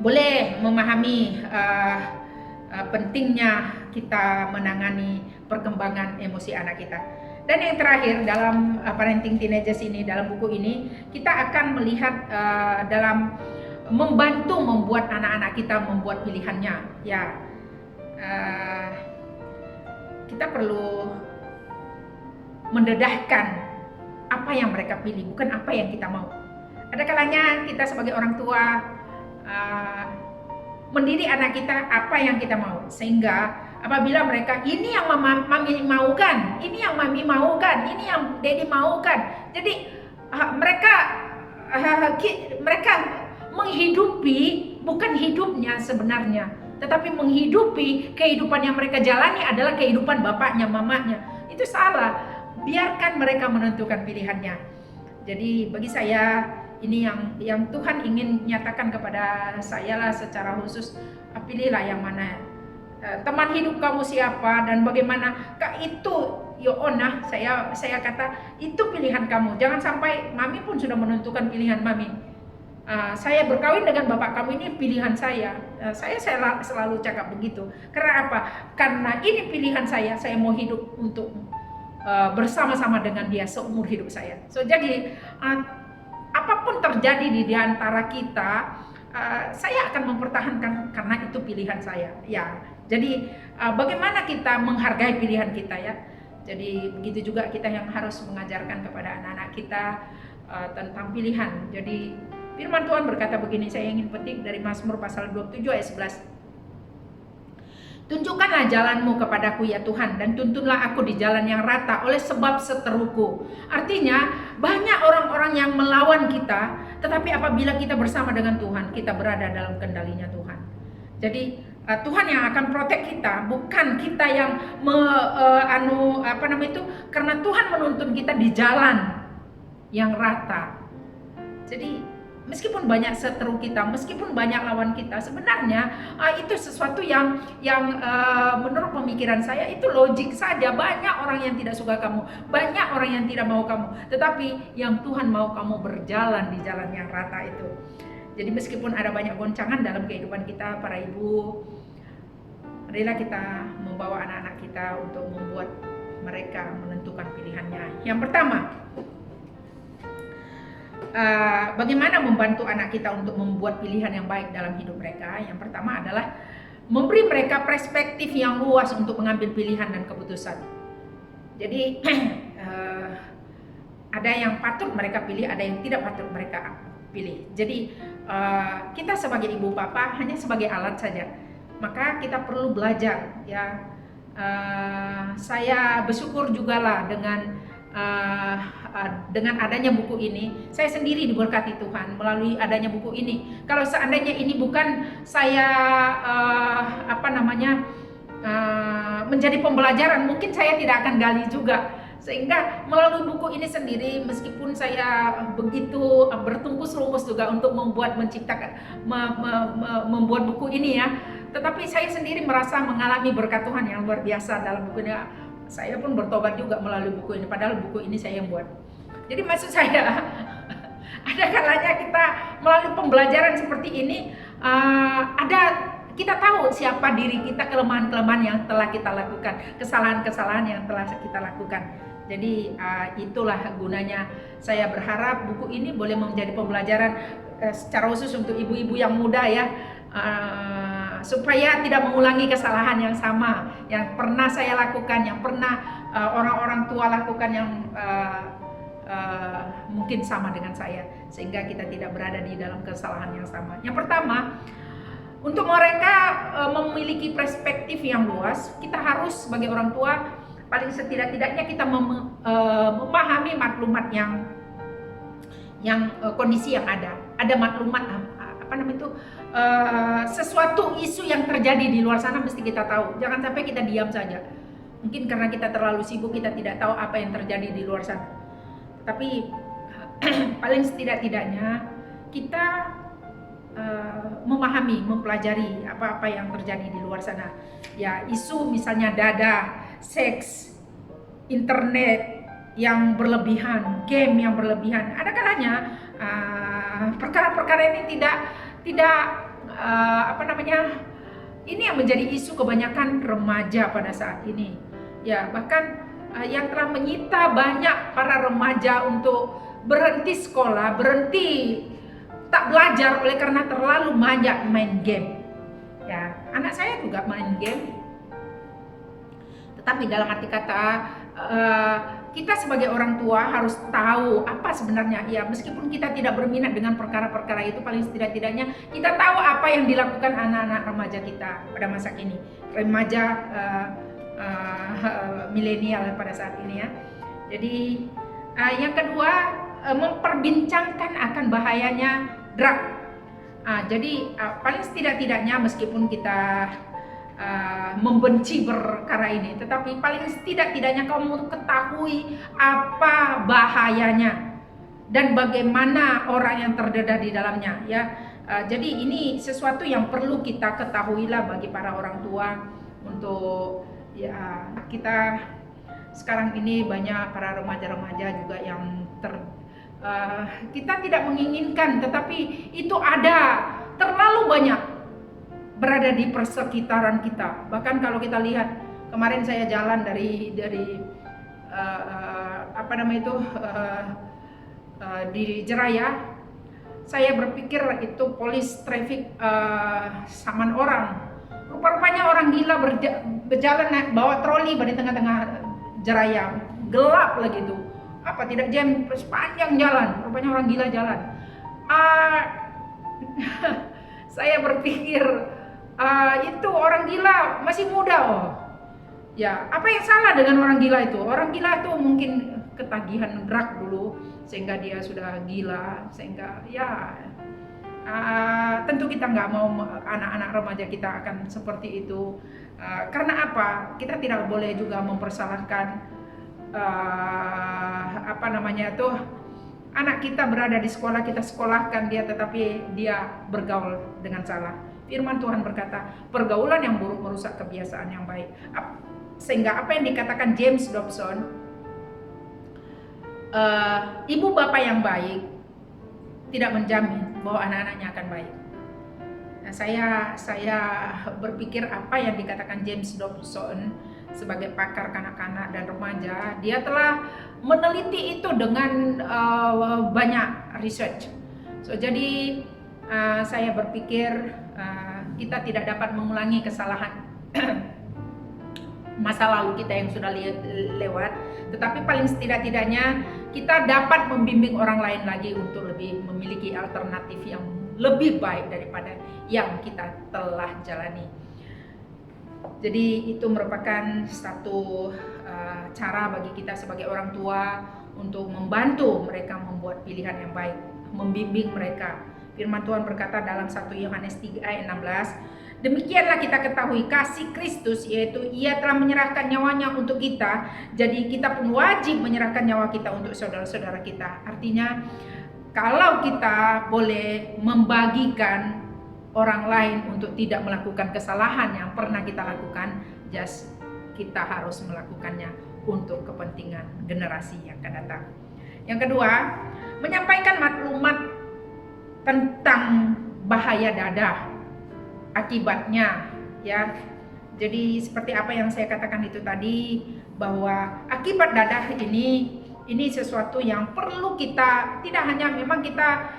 Speaker 1: boleh memahami pentingnya kita menangani perkembangan emosi anak kita. Dan yang terakhir dalam Parenting Teenagers ini, dalam buku ini kita akan melihat dalam membantu membuat anak-anak kita membuat pilihannya. Ya, kita perlu mendedahkan apa yang mereka pilih, bukan apa yang kita mau. Ada kalanya kita sebagai orang tua mendidik anak kita apa yang kita mau, sehingga apabila mereka ini yang mami maukan, ini yang mami maukan, ini yang daddy maukan, jadi mereka menghidupi bukan hidupnya sebenarnya, tetapi menghidupi kehidupan yang mereka jalani adalah kehidupan bapaknya, mamanya. Itu salah. Biarkan mereka menentukan pilihannya. Jadi bagi saya ini yang Tuhan ingin nyatakan kepada saya lah secara khusus. Pilihlah yang mana teman hidup kamu siapa dan bagaimana. Itu Yoona, saya kata itu pilihan kamu. Jangan sampai mami pun sudah menentukan pilihan mami. Saya berkawin dengan bapak kamu ini pilihan saya. Saya selalu cakap begitu. Karena apa? Karena ini pilihan saya mau hidup untuk bersama-sama dengan dia seumur hidup saya. So jadi apapun terjadi di antara kita, saya akan mempertahankan karena itu pilihan saya. Ya, jadi bagaimana kita menghargai pilihan kita ya. Jadi begitu juga kita yang harus mengajarkan kepada anak-anak kita tentang pilihan. Jadi firman Tuhan berkata begini, saya ingin petik dari Mazmur pasal 27 ayat 11. Tunjukkanlah jalanmu kepadaku ya Tuhan, dan tuntunlah aku di jalan yang rata oleh sebab seteruku. Artinya banyak orang-orang yang melawan kita, tetapi apabila kita bersama dengan Tuhan, kita berada dalam kendalinya Tuhan. Jadi Tuhan yang akan protek kita, bukan kita yang karena Tuhan menuntun kita di jalan yang rata. Jadi meskipun banyak seteru kita, meskipun banyak lawan kita, sebenarnya itu sesuatu yang menurut pemikiran saya itu logik saja. Banyak orang yang tidak suka kamu, banyak orang yang tidak mau kamu, tetapi yang Tuhan mau kamu berjalan di jalan yang rata itu. Jadi meskipun ada banyak goncangan dalam kehidupan kita, para ibu, marilah kita membawa anak-anak kita untuk membuat mereka menentukan pilihannya. Yang pertama, bagaimana membantu anak kita untuk membuat pilihan yang baik dalam hidup mereka? Yang pertama adalah memberi mereka perspektif yang luas untuk mengambil pilihan dan keputusan. Jadi ada yang patut mereka pilih, ada yang tidak patut mereka pilih. Jadi kita sebagai ibu bapa hanya sebagai alat saja. Maka kita perlu belajar ya. Saya bersyukur juga lah dengan adanya buku ini. Saya sendiri diberkati Tuhan melalui adanya buku ini. Kalau seandainya ini bukan saya menjadi pembelajaran, mungkin saya tidak akan gali juga. Sehingga melalui buku ini sendiri, meskipun saya begitu bertungkus lumus juga untuk membuat buku ini ya, tetapi saya sendiri merasa mengalami berkat Tuhan yang luar biasa dalam buku ini. Saya pun bertobat juga melalui buku ini, padahal buku ini saya yang buat. Jadi maksud saya, ada kalanya kita melalui pembelajaran seperti ini, kita tahu siapa diri kita, kelemahan-kelemahan yang telah kita lakukan, kesalahan-kesalahan yang telah kita lakukan. Jadi itulah gunanya. Saya berharap buku ini boleh menjadi pembelajaran secara khusus untuk ibu-ibu yang muda ya, supaya tidak mengulangi kesalahan yang sama yang pernah saya lakukan, yang pernah orang-orang tua lakukan, yang mungkin sama dengan saya, sehingga kita tidak berada di dalam kesalahan yang sama. Yang pertama, untuk mereka memiliki perspektif yang luas, kita harus sebagai orang tua paling setidak-tidaknya kita memahami maklumat kondisi yang ada maklumat apa namanya itu, sesuatu isu yang terjadi di luar sana mesti kita tahu. Jangan sampai kita diam saja. Mungkin karena kita terlalu sibuk kita tidak tahu apa yang terjadi di luar sana. Tapi paling setidak-tidaknya kita memahami, mempelajari apa-apa yang terjadi di luar sana. Ya, isu misalnya dada, seks, internet yang berlebihan, game yang berlebihan. Ada kalanya perkara-perkara ini tidak apa namanya, ini yang menjadi isu kebanyakan remaja pada saat ini. Ya, bahkan yang telah menyita banyak para remaja untuk berhenti sekolah, berhenti tak belajar oleh karena terlalu banyak main game. Ya, anak saya juga main game. Tetapi dalam arti kata kita sebagai orang tua harus tahu apa sebenarnya, ya meskipun kita tidak berminat dengan perkara-perkara itu, paling setidak-tidaknya kita tahu apa yang dilakukan anak-anak remaja kita pada masa kini, remaja milenial pada saat ini ya. Jadi yang kedua, memperbincangkan akan bahayanya drug. Jadi paling setidak-tidaknya meskipun kita membenci perkara ini, tetapi paling setidak-tidaknya kamu ketahui apa bahayanya dan bagaimana orang yang terdedah di dalamnya ya. Jadi ini sesuatu yang perlu kita ketahuilah bagi para orang tua untuk ya, kita sekarang ini banyak para remaja-remaja juga yang kita tidak menginginkan, tetapi itu ada terlalu banyak berada di persekitaran kita. Bahkan kalau kita lihat, kemarin saya jalan dari apa namanya itu di Jeraya, saya berpikir itu polis traffic saman orang. Rupa-rupanya orang gila berjalan naik bawa troli di tengah-tengah Jeraya, gelap lagi itu. Apa tidak jam sepanjang jalan, rupanya orang gila jalan. Saya berpikir itu orang gila masih muda ya, apa yang salah dengan orang gila itu? Orang gila itu mungkin ketagihan drug dulu sehingga dia sudah gila, sehingga ya tentu kita nggak mau anak-anak remaja kita akan seperti itu. Karena apa? Kita tidak boleh juga mempersalahkan apa namanya itu, anak kita berada di sekolah, kita sekolahkan dia tetapi dia bergaul dengan salah. Firman Tuhan berkata, pergaulan yang buruk merusak kebiasaan yang baik. Sehingga apa yang dikatakan James Dobson, ibu bapak yang baik tidak menjamin bahwa anak-anaknya akan baik. Nah, saya berpikir apa yang dikatakan James Dobson sebagai pakar kanak-kanak dan remaja, dia telah meneliti itu dengan banyak research. Jadi saya berpikir kita tidak dapat mengulangi kesalahan masa lalu kita yang sudah lewat, tetapi paling setidak-tidaknya kita dapat membimbing orang lain lagi untuk lebih memiliki alternatif yang lebih baik daripada yang kita telah jalani. Jadi itu merupakan satu cara bagi kita sebagai orang tua untuk membantu mereka membuat pilihan yang baik, membimbing mereka. Firman Tuhan berkata dalam 1 Yohanes 3 ayat 16, demikianlah kita ketahui kasih Kristus, yaitu Ia telah menyerahkan nyawanya untuk kita, jadi kita pun wajib menyerahkan nyawa kita untuk saudara-saudara kita. Artinya kalau kita boleh membagikan orang lain untuk tidak melakukan kesalahan yang pernah kita lakukan, kita harus melakukannya untuk kepentingan generasi yang akan datang. Yang kedua, menyampaikan maklumat tentang bahaya dadah, akibatnya ya. Jadi seperti apa yang saya katakan itu tadi, bahwa akibat dadah ini sesuatu yang perlu kita, tidak hanya memang kita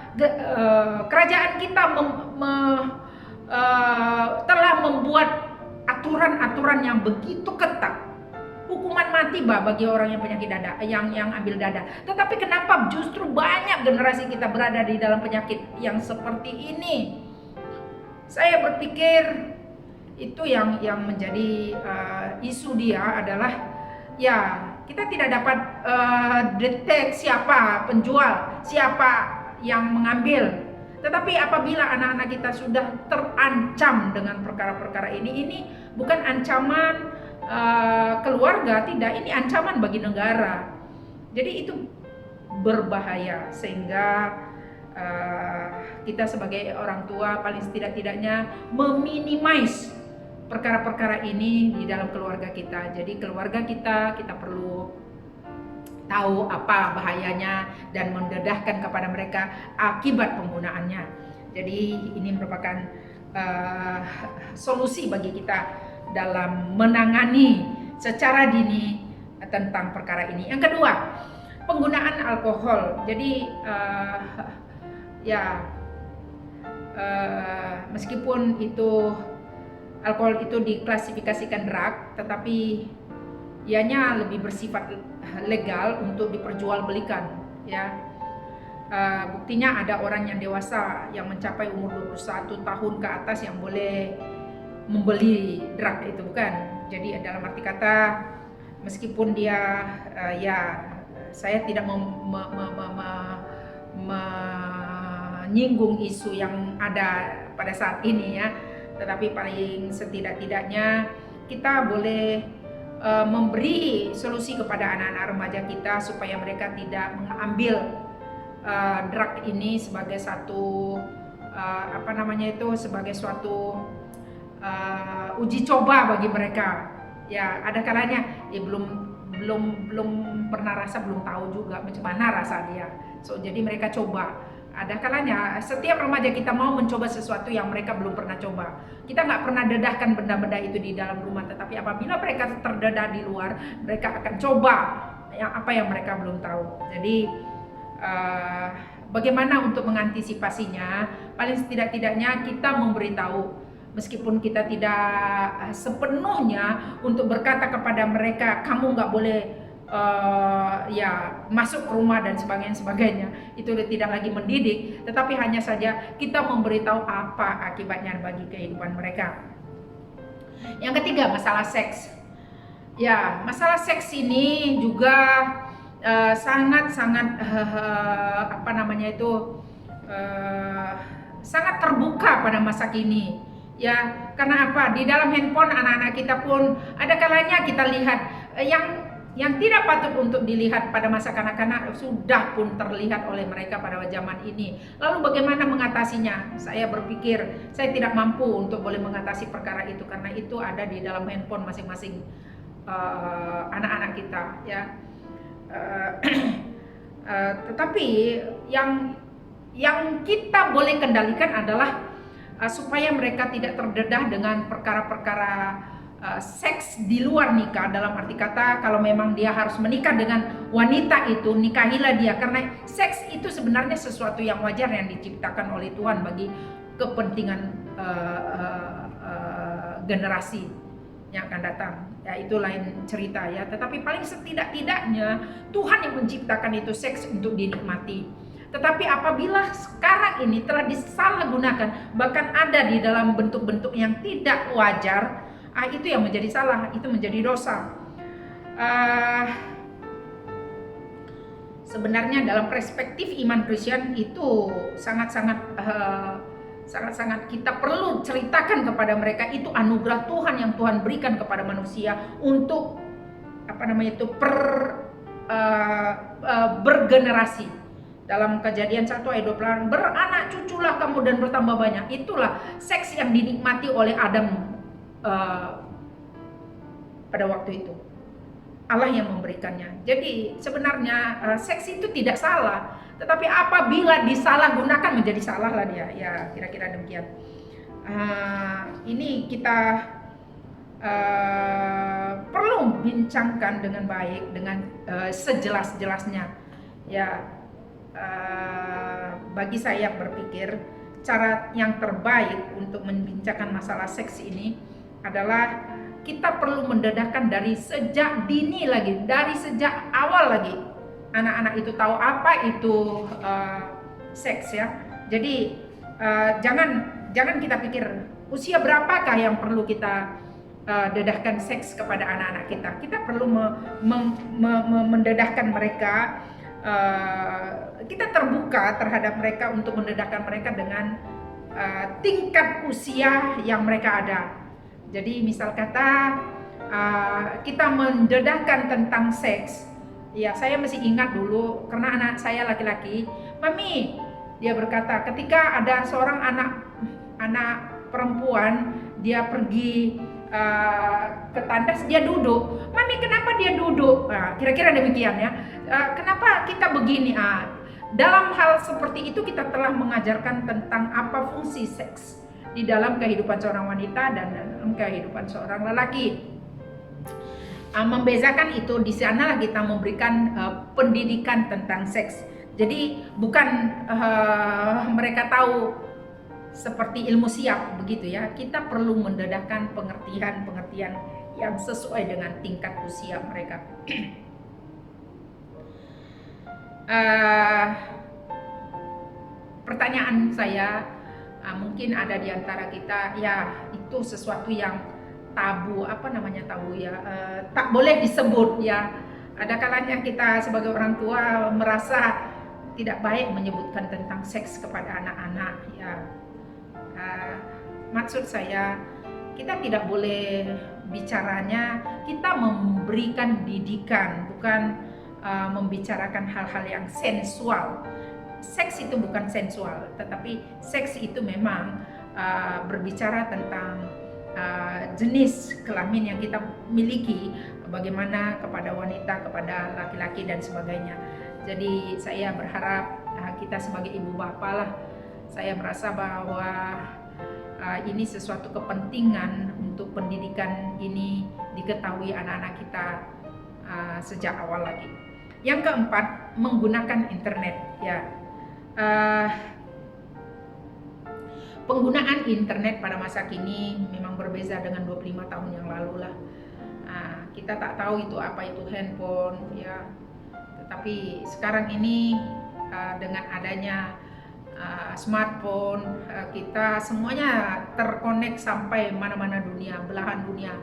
Speaker 1: kerajaan kita telah membuat aturan-aturan yang begitu ketat. Hukuman mati bagi orang yang penyakit dada, yang ambil dada. Tetapi kenapa justru banyak generasi kita berada di dalam penyakit yang seperti ini? Saya berpikir itu yang menjadi isu dia adalah ya, kita tidak dapat detek siapa penjual. siapa yang mengambil. Tetapi apabila anak-anak kita sudah terancam dengan perkara-perkara ini bukan ancaman keluarga, tidak, ini ancaman bagi negara. Jadi itu berbahaya, sehingga kita sebagai orang tua paling setidak-tidaknya meminimais perkara-perkara ini di dalam keluarga kita. Jadi keluarga kita perlu tahu apa bahayanya dan mendedahkan kepada mereka akibat penggunaannya. Jadi ini merupakan solusi bagi kita dalam menangani secara dini tentang perkara ini. Yang kedua, penggunaan alkohol. Jadi meskipun itu alkohol itu diklasifikasikan drug, tetapi ianya lebih bersifat legal untuk diperjualbelikan, ya. Buktinya ada orang yang dewasa yang mencapai umur 21 tahun ke atas yang boleh membeli drug itu, bukan? Jadi dalam arti kata, meskipun dia saya tidak menyinggung isu yang ada pada saat ini, ya, tetapi paling setidak-tidaknya kita boleh memberi solusi kepada anak-anak remaja kita supaya mereka tidak mengambil drug ini sebagai satu sebagai suatu uji coba bagi mereka. Ya, ada kalanya belum pernah rasa, belum tahu juga macam mana rasa dia. Jadi mereka coba. Ada kalanya setiap remaja kita mau mencoba sesuatu yang mereka belum pernah coba. Kita nggak pernah dedahkan benda-benda itu di dalam rumah, tetapi apabila mereka terdedah di luar, mereka akan coba apa yang mereka belum tahu. Jadi bagaimana untuk mengantisipasinya? Paling setidak-tidaknya kita memberitahu, meskipun kita tidak sepenuhnya untuk berkata kepada mereka kamu nggak boleh masuk ke rumah dan sebagainya. Itu tidak lagi mendidik, tetapi hanya saja kita memberitahu apa akibatnya bagi kehidupan mereka. Yang ketiga, masalah seks. Ya, masalah seks ini juga sangat-sangat sangat terbuka pada masa kini. Ya, karena apa? Di dalam handphone anak-anak kita pun ada kalanya kita lihat yang tidak patut untuk dilihat pada masa kanak-kanak sudah pun terlihat oleh mereka pada zaman ini. Lalu bagaimana mengatasinya? Saya berpikir saya tidak mampu untuk boleh mengatasi perkara itu, karena itu ada di dalam handphone masing-masing anak-anak kita, ya. Tetapi yang kita boleh kendalikan adalah supaya mereka tidak terdedah dengan perkara-perkara seks di luar nikah. Dalam arti kata, kalau memang dia harus menikah dengan wanita itu, nikahilah dia, karena seks itu sebenarnya sesuatu yang wajar yang diciptakan oleh Tuhan bagi kepentingan generasi yang akan datang. Ya, itu lain cerita, ya. Tetapi paling setidak-tidaknya Tuhan yang menciptakan itu seks untuk dinikmati. Tetapi apabila sekarang ini telah disalahgunakan, bahkan ada di dalam bentuk-bentuk yang tidak wajar, itu yang menjadi salah, itu menjadi dosa. Sebenarnya dalam perspektif iman Kristen itu sangat-sangat kita perlu ceritakan kepada mereka, itu anugerah Tuhan yang Tuhan berikan kepada manusia untuk bergenerasi. Dalam Kejadian 1 ayat 28, beranak cuculah kamu dan bertambah banyak. Itulah seks yang dinikmati oleh Adam pada waktu itu. Allah yang memberikannya. Jadi sebenarnya seks itu tidak salah, tetapi apabila disalahgunakan menjadi salah lah dia. Ya, kira-kira demikian. Ini kita perlu bincangkan dengan baik, dengan sejelas-jelasnya. Ya, bagi saya berpikir cara yang terbaik untuk membincangkan masalah seks ini adalah kita perlu mendedahkan dari sejak dini lagi, dari sejak awal lagi. Anak-anak itu tahu apa itu seks, ya. Jadi jangan kita pikir usia berapakah yang perlu kita dedahkan seks kepada anak-anak kita. Kita perlu mendedahkan mereka kita terbuka terhadap mereka untuk mendedahkan mereka dengan tingkat usia yang mereka ada. Jadi misal kata kita mendedahkan tentang seks, ya saya masih ingat dulu karena anak saya laki-laki, Mami, dia berkata ketika ada seorang anak perempuan, dia pergi ke tandas, dia duduk, Mami kenapa dia duduk? Nah, kira-kira demikian ya. Kenapa kita begini? Dalam hal seperti itu kita telah mengajarkan tentang apa fungsi seks di dalam kehidupan seorang wanita dan dalam kehidupan seorang lelaki. Membezakan itu, di sanalah kita memberikan pendidikan tentang seks. Jadi bukan mereka tahu seperti ilmu siap begitu ya. Kita perlu mendedahkan pengertian yang sesuai dengan tingkat usia mereka. Pertanyaan saya, mungkin ada di antara kita, ya itu sesuatu yang tabu, tabu ya, tak boleh disebut ya. Ada kalanya kita sebagai orang tua merasa tidak baik menyebutkan tentang seks kepada anak-anak ya. Maksud saya, kita tidak boleh bicaranya, kita memberikan didikan, bukan membicarakan hal-hal yang sensual. Seks itu bukan sensual, tetapi seks itu memang berbicara tentang jenis kelamin yang kita miliki, bagaimana kepada wanita, kepada laki-laki dan sebagainya. Jadi saya berharap kita sebagai ibu bapak lah, saya merasa bahwa ini sesuatu kepentingan untuk pendidikan ini diketahui anak-anak kita sejak awal lagi. Yang keempat, menggunakan internet ya. Penggunaan internet pada masa kini memang berbeza dengan 25 tahun yang lalu lah. Kita tak tahu itu apa itu handphone ya. Tetapi sekarang ini dengan adanya smartphone, kita semuanya terkonek sampai mana-mana dunia, belahan dunia.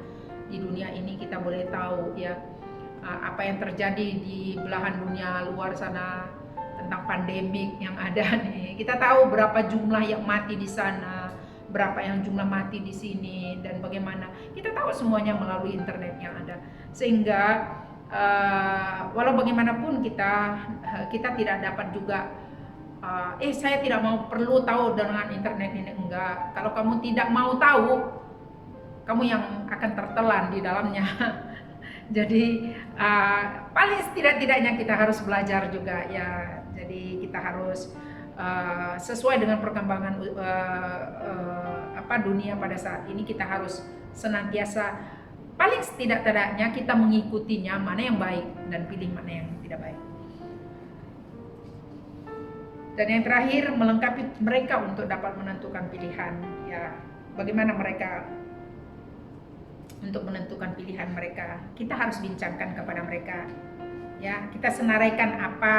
Speaker 1: Di dunia ini kita boleh tahu ya apa yang terjadi di belahan dunia luar sana tentang pandemik yang ada nih. Kita tahu berapa jumlah yang mati di sana, berapa yang jumlah mati di sini, dan bagaimana. Kita tahu semuanya melalui internet yang ada. Sehingga walau bagaimanapun kita tidak dapat juga saya tidak mau perlu tahu dengan internet ini, enggak. Kalau kamu tidak mau tahu, kamu yang akan tertelan di dalamnya. Jadi paling setidak-tidaknya kita harus belajar juga ya. Jadi kita harus sesuai dengan perkembangan dunia pada saat ini, kita harus senantiasa paling setidak-tidaknya kita mengikutinya, mana yang baik dan pilih mana yang tidak baik. Dan yang terakhir, melengkapi mereka untuk dapat menentukan pilihan ya. Bagaimana mereka untuk menentukan pilihan mereka, kita harus bincangkan kepada mereka ya. Kita senaraikan apa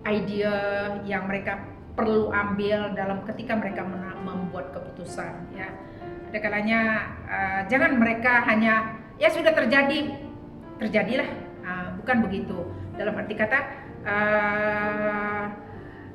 Speaker 1: ide yang mereka perlu ambil dalam ketika mereka membuat keputusan ya. Ada kalanya jangan mereka hanya ya sudah terjadilah, bukan begitu. Dalam arti kata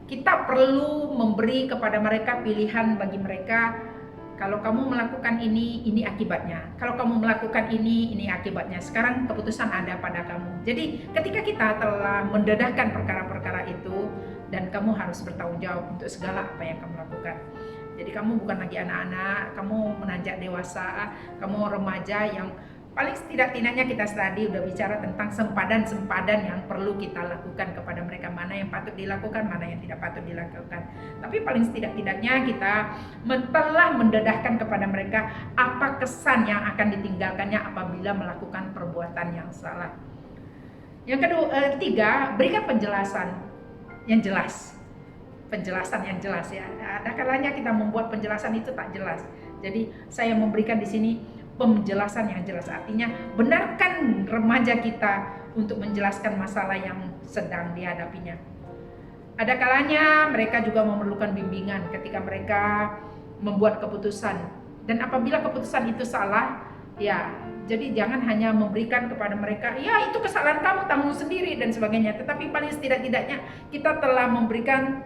Speaker 1: kita perlu memberi kepada mereka pilihan bagi mereka. Kalau kamu melakukan ini akibatnya. Kalau kamu melakukan ini akibatnya. Sekarang keputusan ada pada kamu. Jadi ketika kita telah mendedahkan perkara-perkara itu, dan kamu harus bertanggung jawab untuk segala apa yang kamu lakukan. Jadi kamu bukan lagi anak-anak, kamu menanjak dewasa, kamu remaja yang paling setidak-tidaknya kita tadi udah bicara tentang sempadan-sempadan yang perlu kita lakukan kepada mereka, mana yang patut dilakukan, mana yang tidak patut dilakukan. Tapi paling setidak-tidaknya kita telah mendedahkan kepada mereka apa kesan yang akan ditinggalkannya apabila melakukan perbuatan yang salah. Yang ketiga, berikan penjelasan yang jelas. Penjelasan yang jelas ya. Ada kalanya kita membuat penjelasan itu tak jelas. Jadi saya memberikan di sini penjelasan yang jelas, artinya benarkan remaja kita untuk menjelaskan masalah yang sedang dihadapinya. Ada kalanya mereka juga memerlukan bimbingan ketika mereka membuat keputusan, dan apabila keputusan itu salah, ya Jadi jangan hanya memberikan kepada mereka, ya itu kesalahan kamu, tanggung sendiri dan sebagainya. Tetapi paling setidak-tidaknya kita telah memberikan,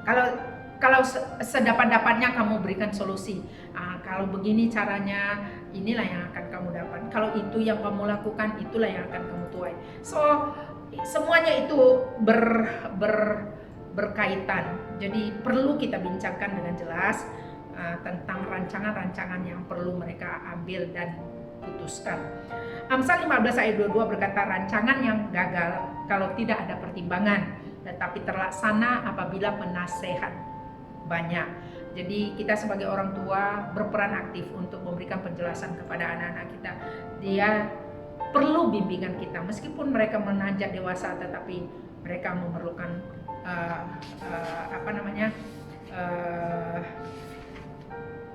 Speaker 1: kalau kalau sedapat-dapatnya kamu berikan solusi. Kalau begini caranya, inilah yang akan kamu dapat. Kalau itu yang kamu lakukan, itulah yang akan kamu tuai. So semuanya itu berkaitan. Jadi perlu kita bincangkan dengan jelas tentang rancangan-rancangan yang perlu mereka ambil dan putuskan. Amsal 15 ayat 22 berkata, rancangan yang gagal kalau tidak ada pertimbangan, tetapi terlaksana apabila penasehat banyak. Jadi kita sebagai orang tua berperan aktif untuk memberikan penjelasan kepada anak-anak kita. Dia perlu bimbingan kita, meskipun mereka menanjak dewasa, tetapi mereka memerlukan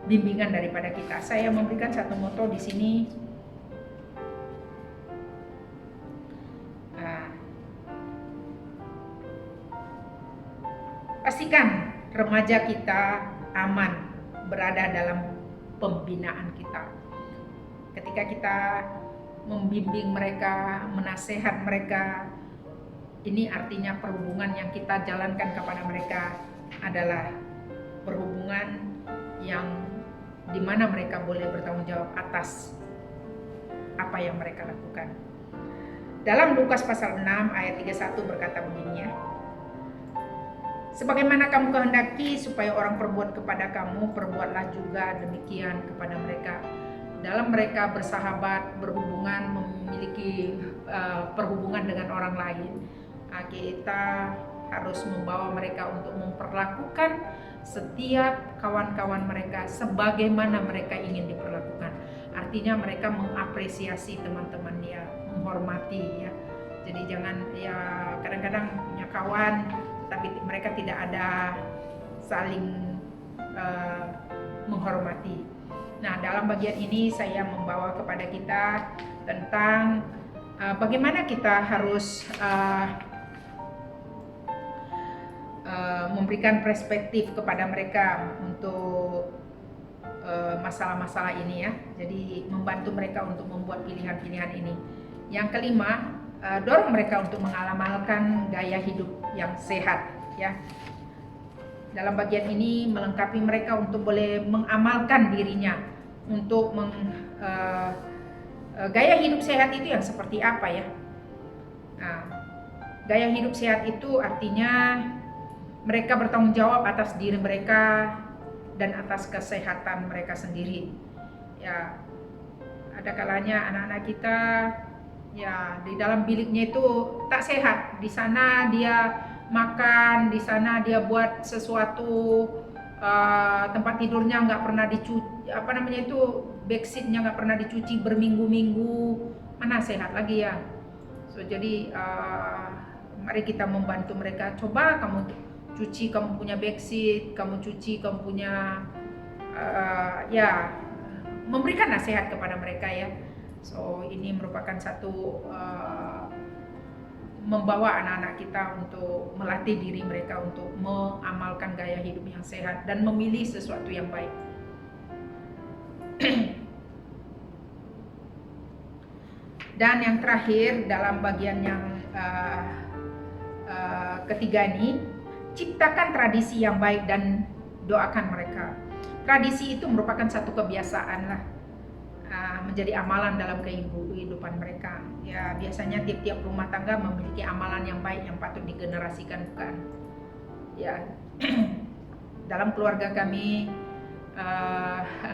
Speaker 1: bimbingan daripada kita. Saya memberikan satu moto di sini. Pastikan remaja kita aman berada dalam pembinaan kita. Ketika kita membimbing mereka, menasehat mereka, ini artinya perhubungan yang kita jalankan kepada mereka adalah perhubungan yang dimana mereka boleh bertanggung jawab atas apa yang mereka lakukan. Dalam Lukas pasal 6 ayat 31 berkata begini ya, sebagaimana kamu kehendaki supaya orang perbuat kepada kamu, perbuatlah juga demikian kepada mereka. Dalam mereka bersahabat, berhubungan, memiliki perhubungan dengan orang lain, kita harus membawa mereka untuk memperlakukan setiap kawan-kawan mereka sebagaimana mereka ingin diperlakukan. Artinya mereka mengapresiasi teman-teman dia, menghormati ya. Jadi jangan ya, kadang-kadang punya kawan tapi mereka tidak ada saling menghormati. Nah, dalam bagian ini saya membawa kepada kita tentang bagaimana kita harus memberikan perspektif kepada mereka untuk masalah-masalah ini ya. Jadi membantu mereka untuk membuat pilihan-pilihan ini. Yang kelima, dorong mereka untuk mengamalkan gaya hidup yang sehat ya. Dalam bagian ini melengkapi mereka untuk boleh mengamalkan dirinya untuk gaya hidup sehat itu yang seperti apa ya. Nah, gaya hidup sehat itu artinya mereka bertanggung jawab atas diri mereka dan atas kesehatan mereka sendiri. Ya, ada kalanya anak-anak kita ya di dalam biliknya itu tak sehat. Di sana dia makan, di sana dia buat sesuatu, tempat tidurnya nggak pernah dicuci, bedsheetnya nggak pernah dicuci berminggu-minggu, mana sehat lagi ya. So jadi mari kita membantu mereka. Coba kamu cuci, kamu punya bedsheet, kamu cuci, kamu punya memberikan nasihat kepada mereka ya. So ini merupakan satu membawa anak-anak kita untuk melatih diri mereka untuk mengamalkan gaya hidup yang sehat dan memilih sesuatu yang baik. Dan yang terakhir dalam bagian yang ketiga ini, ciptakan tradisi yang baik dan doakan mereka. Tradisi itu merupakan satu kebiasaan lah, menjadi amalan dalam kehidupan mereka. Ya, biasanya tiap-tiap rumah tangga memiliki amalan yang baik yang patut digenerasikan, bukan? Ya, dalam keluarga kami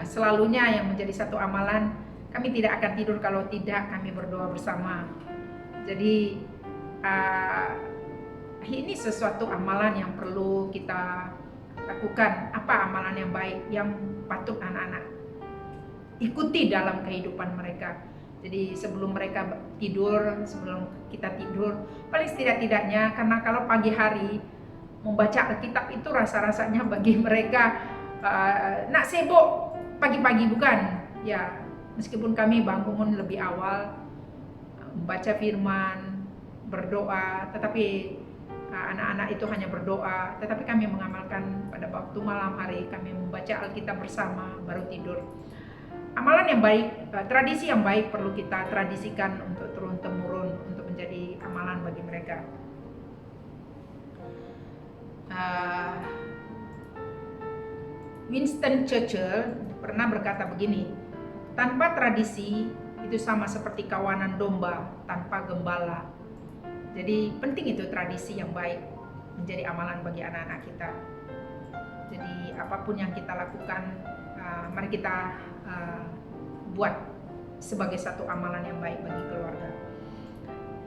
Speaker 1: selalunya yang menjadi satu amalan, kami tidak akan tidur kalau tidak kami berdoa bersama. Jadi ini sesuatu amalan yang perlu kita lakukan. Apa amalan yang baik yang patut anak-anak ikuti dalam kehidupan mereka. Jadi sebelum mereka tidur, sebelum kita tidur, paling setidak-tidaknya, karena kalau pagi hari membaca Alkitab itu rasa-rasanya bagi mereka nak sibuk pagi-pagi, bukan? Ya, meskipun kami bangun lebih awal, membaca firman, berdoa, tetapi anak-anak itu hanya berdoa, tetapi kami mengamalkan pada waktu malam hari, kami membaca Alkitab bersama baru tidur. amalan yang baik, tradisi yang baik perlu kita tradisikan untuk turun-temurun untuk menjadi amalan bagi mereka. Winston Churchill pernah berkata begini, tanpa tradisi itu sama seperti kawanan domba tanpa gembala. Jadi penting itu tradisi yang baik menjadi amalan bagi anak-anak kita. Jadi apapun yang kita lakukan, mari kita buat sebagai satu amalan yang baik bagi keluarga.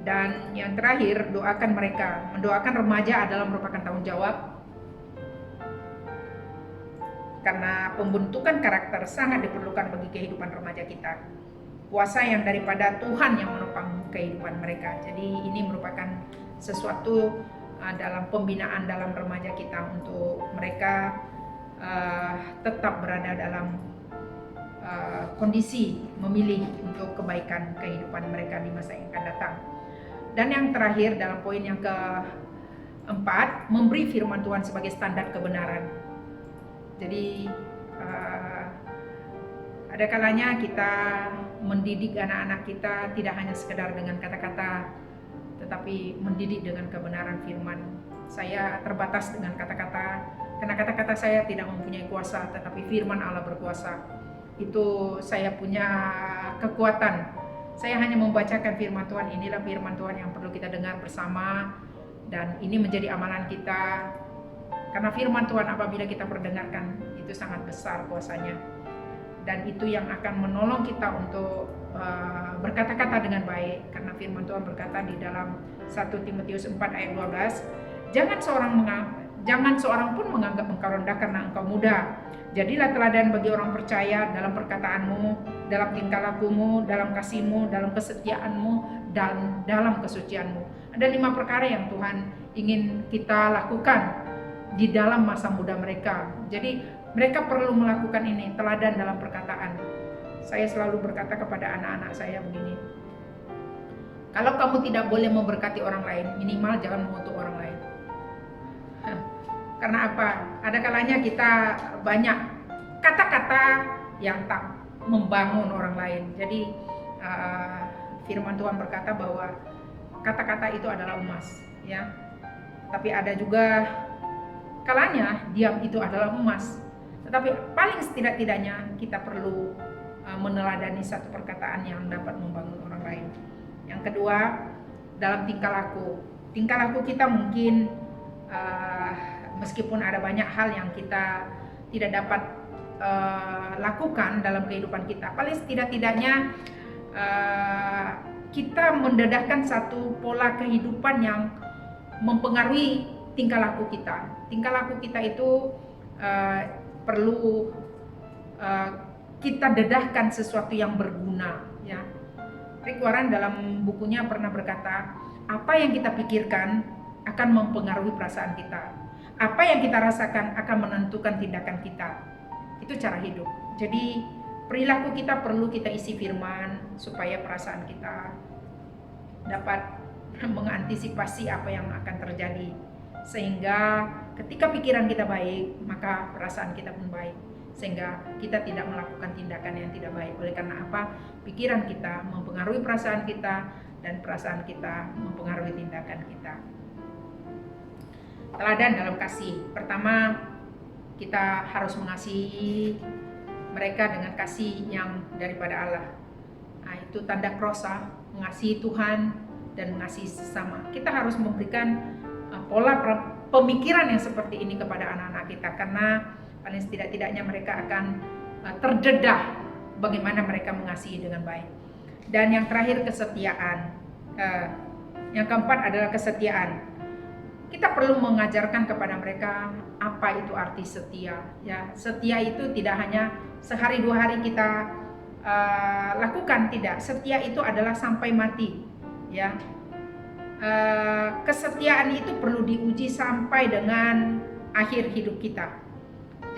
Speaker 1: Dan yang terakhir, doakan mereka. Mendoakan remaja adalah merupakan tanggung jawab, karena pembentukan karakter sangat diperlukan bagi kehidupan remaja kita. Kuasa yang daripada Tuhan yang menopang kehidupan mereka. Jadi ini merupakan sesuatu dalam pembinaan dalam remaja kita untuk mereka tetap berada dalam kondisi memilih untuk kebaikan kehidupan mereka di masa yang akan datang. Dan yang terakhir dalam poin yang keempat, memberi firman Tuhan sebagai standar kebenaran. Jadi ada kalanya kita mendidik anak-anak kita tidak hanya sekedar dengan kata-kata, tetapi mendidik dengan kebenaran firman. Saya terbatas dengan kata-kata, karena kata-kata saya tidak mempunyai kuasa, tetapi firman Allah berkuasa. Itu saya punya kekuatan. Saya hanya membacakan firman Tuhan, inilah firman Tuhan yang perlu kita dengar bersama, dan ini menjadi amalan kita. Karena firman Tuhan apabila kita perdengarkan, itu sangat besar kuasanya. Dan itu yang akan menolong kita untuk berkata-kata dengan baik. Karena firman Tuhan berkata di dalam 1 Timotius 4 ayat 12, jangan seorang pun menganggap engkau rendah karena engkau muda. Jadilah teladan bagi orang percaya dalam perkataanmu, dalam tingkah lakumu, dalam kasihmu, dalam kesetiaanmu, dan dalam kesucianmu. Ada 5 perkara yang Tuhan ingin kita lakukan di dalam masa muda mereka. Jadi mereka perlu melakukan ini, teladan dalam perkataan. Saya selalu berkata kepada anak-anak saya begini, kalau kamu tidak boleh memberkati orang lain, minimal jangan mengutuk orang lain. Karena apa? Ada kalanya kita banyak kata-kata yang tak membangun orang lain. Jadi firman Tuhan berkata bahwa kata-kata itu adalah emas, ya. Tapi ada juga kalanya diam itu adalah emas. Tetapi paling setidak-tidaknya kita perlu meneladani satu perkataan yang dapat membangun orang lain. Yang kedua, dalam tingkah laku. Tingkah laku kita mungkin meskipun ada banyak hal yang kita tidak dapat lakukan dalam kehidupan kita, paling setidak-tidaknya kita mendedahkan satu pola kehidupan yang mempengaruhi tingkah laku kita. Tingkah laku kita itu perlu kita dedahkan sesuatu yang berguna, ya. Rick Warren dalam bukunya pernah berkata, apa yang kita pikirkan akan mempengaruhi perasaan kita. Apa yang kita rasakan akan menentukan tindakan kita. Itu cara hidup. Jadi perilaku kita perlu kita isi firman supaya perasaan kita dapat mengantisipasi apa yang akan terjadi. Sehingga ketika pikiran kita baik, maka perasaan kita pun baik. Sehingga kita tidak melakukan tindakan yang tidak baik. Oleh karena apa? Pikiran kita mempengaruhi perasaan kita, dan perasaan kita mempengaruhi tindakan kita. Teladan dalam kasih. Pertama, kita harus mengasihi mereka dengan kasih yang daripada Allah. Nah, itu tanda krosa, mengasihi Tuhan dan mengasihi sesama. Kita harus memberikan pola pemikiran yang seperti ini kepada anak-anak kita, karena paling setidak-tidaknya mereka akan terdedah bagaimana mereka mengasihi dengan baik. Dan yang terakhir, kesetiaan. Yang keempat adalah kesetiaan. Kita perlu mengajarkan kepada mereka apa itu arti setia. Ya, setia itu tidak hanya sehari 2 hari kita lakukan, tidak. Setia itu adalah sampai mati. Ya, kesetiaan itu perlu diuji sampai dengan akhir hidup kita.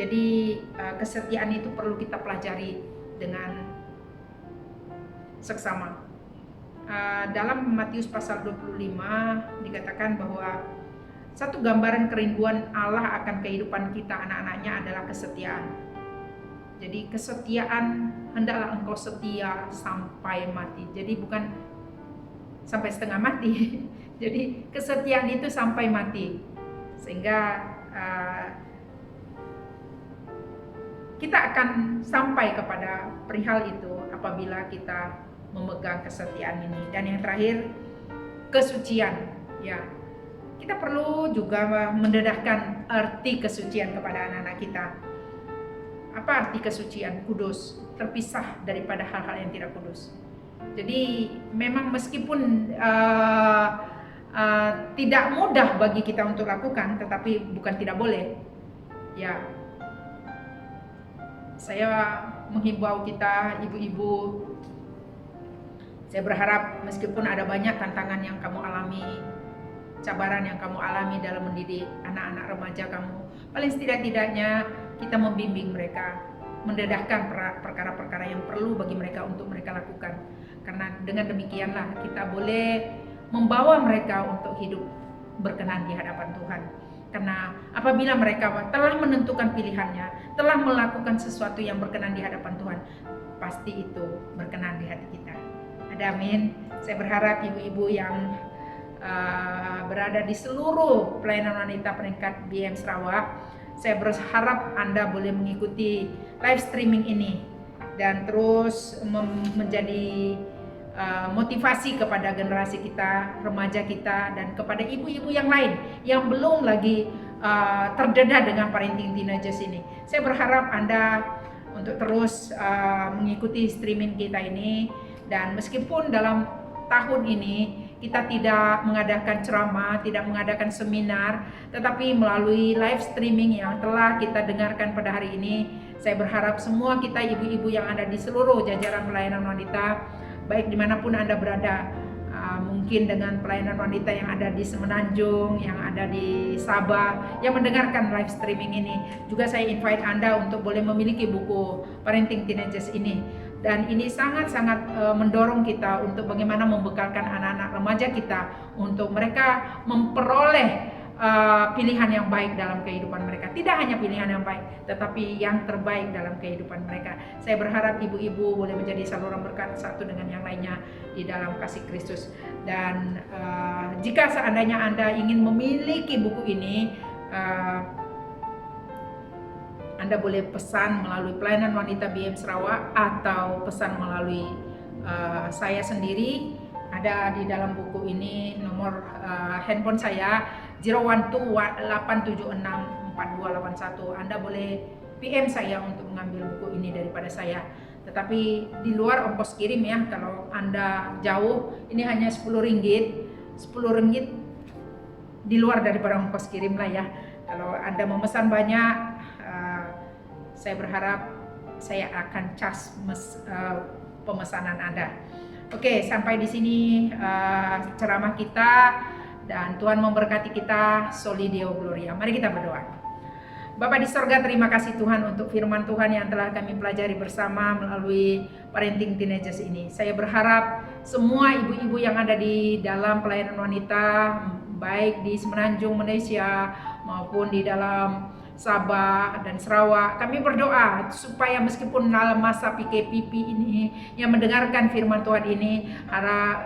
Speaker 1: Jadi kesetiaan itu perlu kita pelajari dengan seksama. Dalam Matius pasal 25 dikatakan bahwa satu gambaran kerinduan Allah akan kehidupan kita anak-anaknya adalah kesetiaan. Jadi kesetiaan, hendaklah engkau setia sampai mati. Jadi bukan sampai setengah mati. Jadi kesetiaan itu sampai mati. Sehingga kita akan sampai kepada perihal itu apabila kita memegang kesetiaan ini. Dan yang terakhir, kesucian. Ya, kita perlu juga mendedahkan arti kesucian kepada anak-anak kita. Apa arti kesucian? Kudus, terpisah daripada hal-hal yang tidak kudus. Jadi memang meskipun tidak mudah bagi kita untuk lakukan, tetapi bukan tidak boleh. Ya, saya menghimbau kita ibu-ibu, saya berharap meskipun ada banyak tantangan yang kamu alami, cabaran yang kamu alami dalam mendidik anak-anak remaja kamu, paling setidak-tidaknya kita membimbing mereka, mendedahkan perkara-perkara yang perlu bagi mereka untuk mereka lakukan. Karena dengan demikianlah kita boleh membawa mereka untuk hidup berkenan di hadapan Tuhan. Karena apabila mereka telah menentukan pilihannya, telah melakukan sesuatu yang berkenan di hadapan Tuhan, pasti itu berkenan di hati kita. Ada amin. Saya berharap ibu-ibu yang berada di seluruh pelayanan wanita peringkat BM Sarawak, saya berharap Anda boleh mengikuti live streaming ini dan terus menjadi motivasi kepada generasi kita, remaja kita, dan kepada ibu-ibu yang lain yang belum lagi terdedah dengan parenting teenagers ini. Saya berharap Anda untuk terus mengikuti streaming kita ini, dan meskipun dalam tahun ini kita tidak mengadakan ceramah, tidak mengadakan seminar, tetapi melalui live streaming yang telah kita dengarkan pada hari ini, saya berharap semua kita ibu-ibu yang ada di seluruh jajaran pelayanan wanita, baik dimanapun Anda berada, mungkin dengan pelayanan wanita yang ada di Semenanjung, yang ada di Sabah, yang mendengarkan live streaming ini, juga saya invite Anda untuk boleh memiliki buku Parenting Teenagers ini. Dan ini sangat-sangat mendorong kita untuk bagaimana membekalkan anak-anak remaja kita untuk mereka memperoleh pilihan yang baik dalam kehidupan mereka. Tidak hanya pilihan yang baik, tetapi yang terbaik dalam kehidupan mereka. Saya berharap ibu-ibu boleh menjadi saluran berkat satu dengan yang lainnya di dalam kasih Kristus. Dan jika seandainya Anda ingin memiliki buku ini, Anda boleh pesan melalui pelayanan wanita BM Sarawak atau pesan melalui saya sendiri. Ada di dalam buku ini nomor handphone saya 012-876-4281. Anda boleh PM saya untuk mengambil buku ini daripada saya. Tetapi di luar ongkos kirim ya, kalau Anda jauh ini hanya Rp10. Rp10 di luar daripada ongkos kirim lah ya. Kalau Anda memesan banyak, saya berharap saya akan cas pemesanan Anda. Oke, sampai di sini ceramah kita, dan Tuhan memberkati kita. Soli Deo Gloria. Mari kita berdoa. Bapa di sorga, terima kasih Tuhan untuk firman Tuhan yang telah kami pelajari bersama melalui Parenting Teenagers ini. Saya berharap semua ibu-ibu yang ada di dalam pelayanan wanita, baik di Semenanjung Malaysia maupun di dalam Sabah dan Sarawak, kami berdoa supaya meskipun dalam masa PKPP ini yang mendengarkan firman Tuhan ini,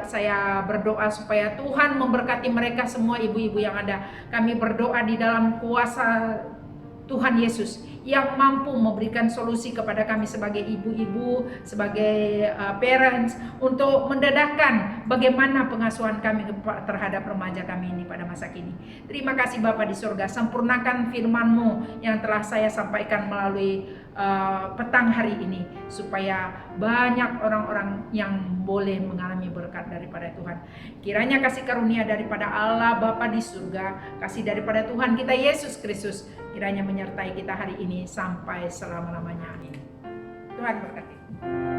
Speaker 1: saya berdoa supaya Tuhan memberkati mereka semua ibu-ibu yang ada. Kami berdoa di dalam kuasa Tuhan Yesus yang mampu memberikan solusi kepada kami sebagai ibu-ibu, sebagai parents, untuk mendedahkan bagaimana pengasuhan kami terhadap remaja kami ini pada masa kini. Terima kasih Bapa di surga, sempurnakan firman-Mu yang telah saya sampaikan melalui petang hari ini, supaya banyak orang-orang yang boleh mengalami berkat daripada Tuhan. Kiranya kasih karunia daripada Allah Bapa di surga, kasih daripada Tuhan kita Yesus Kristus, kiranya menyertai kita hari ini sampai selama-lamanya. Amin. Tuhan berkati.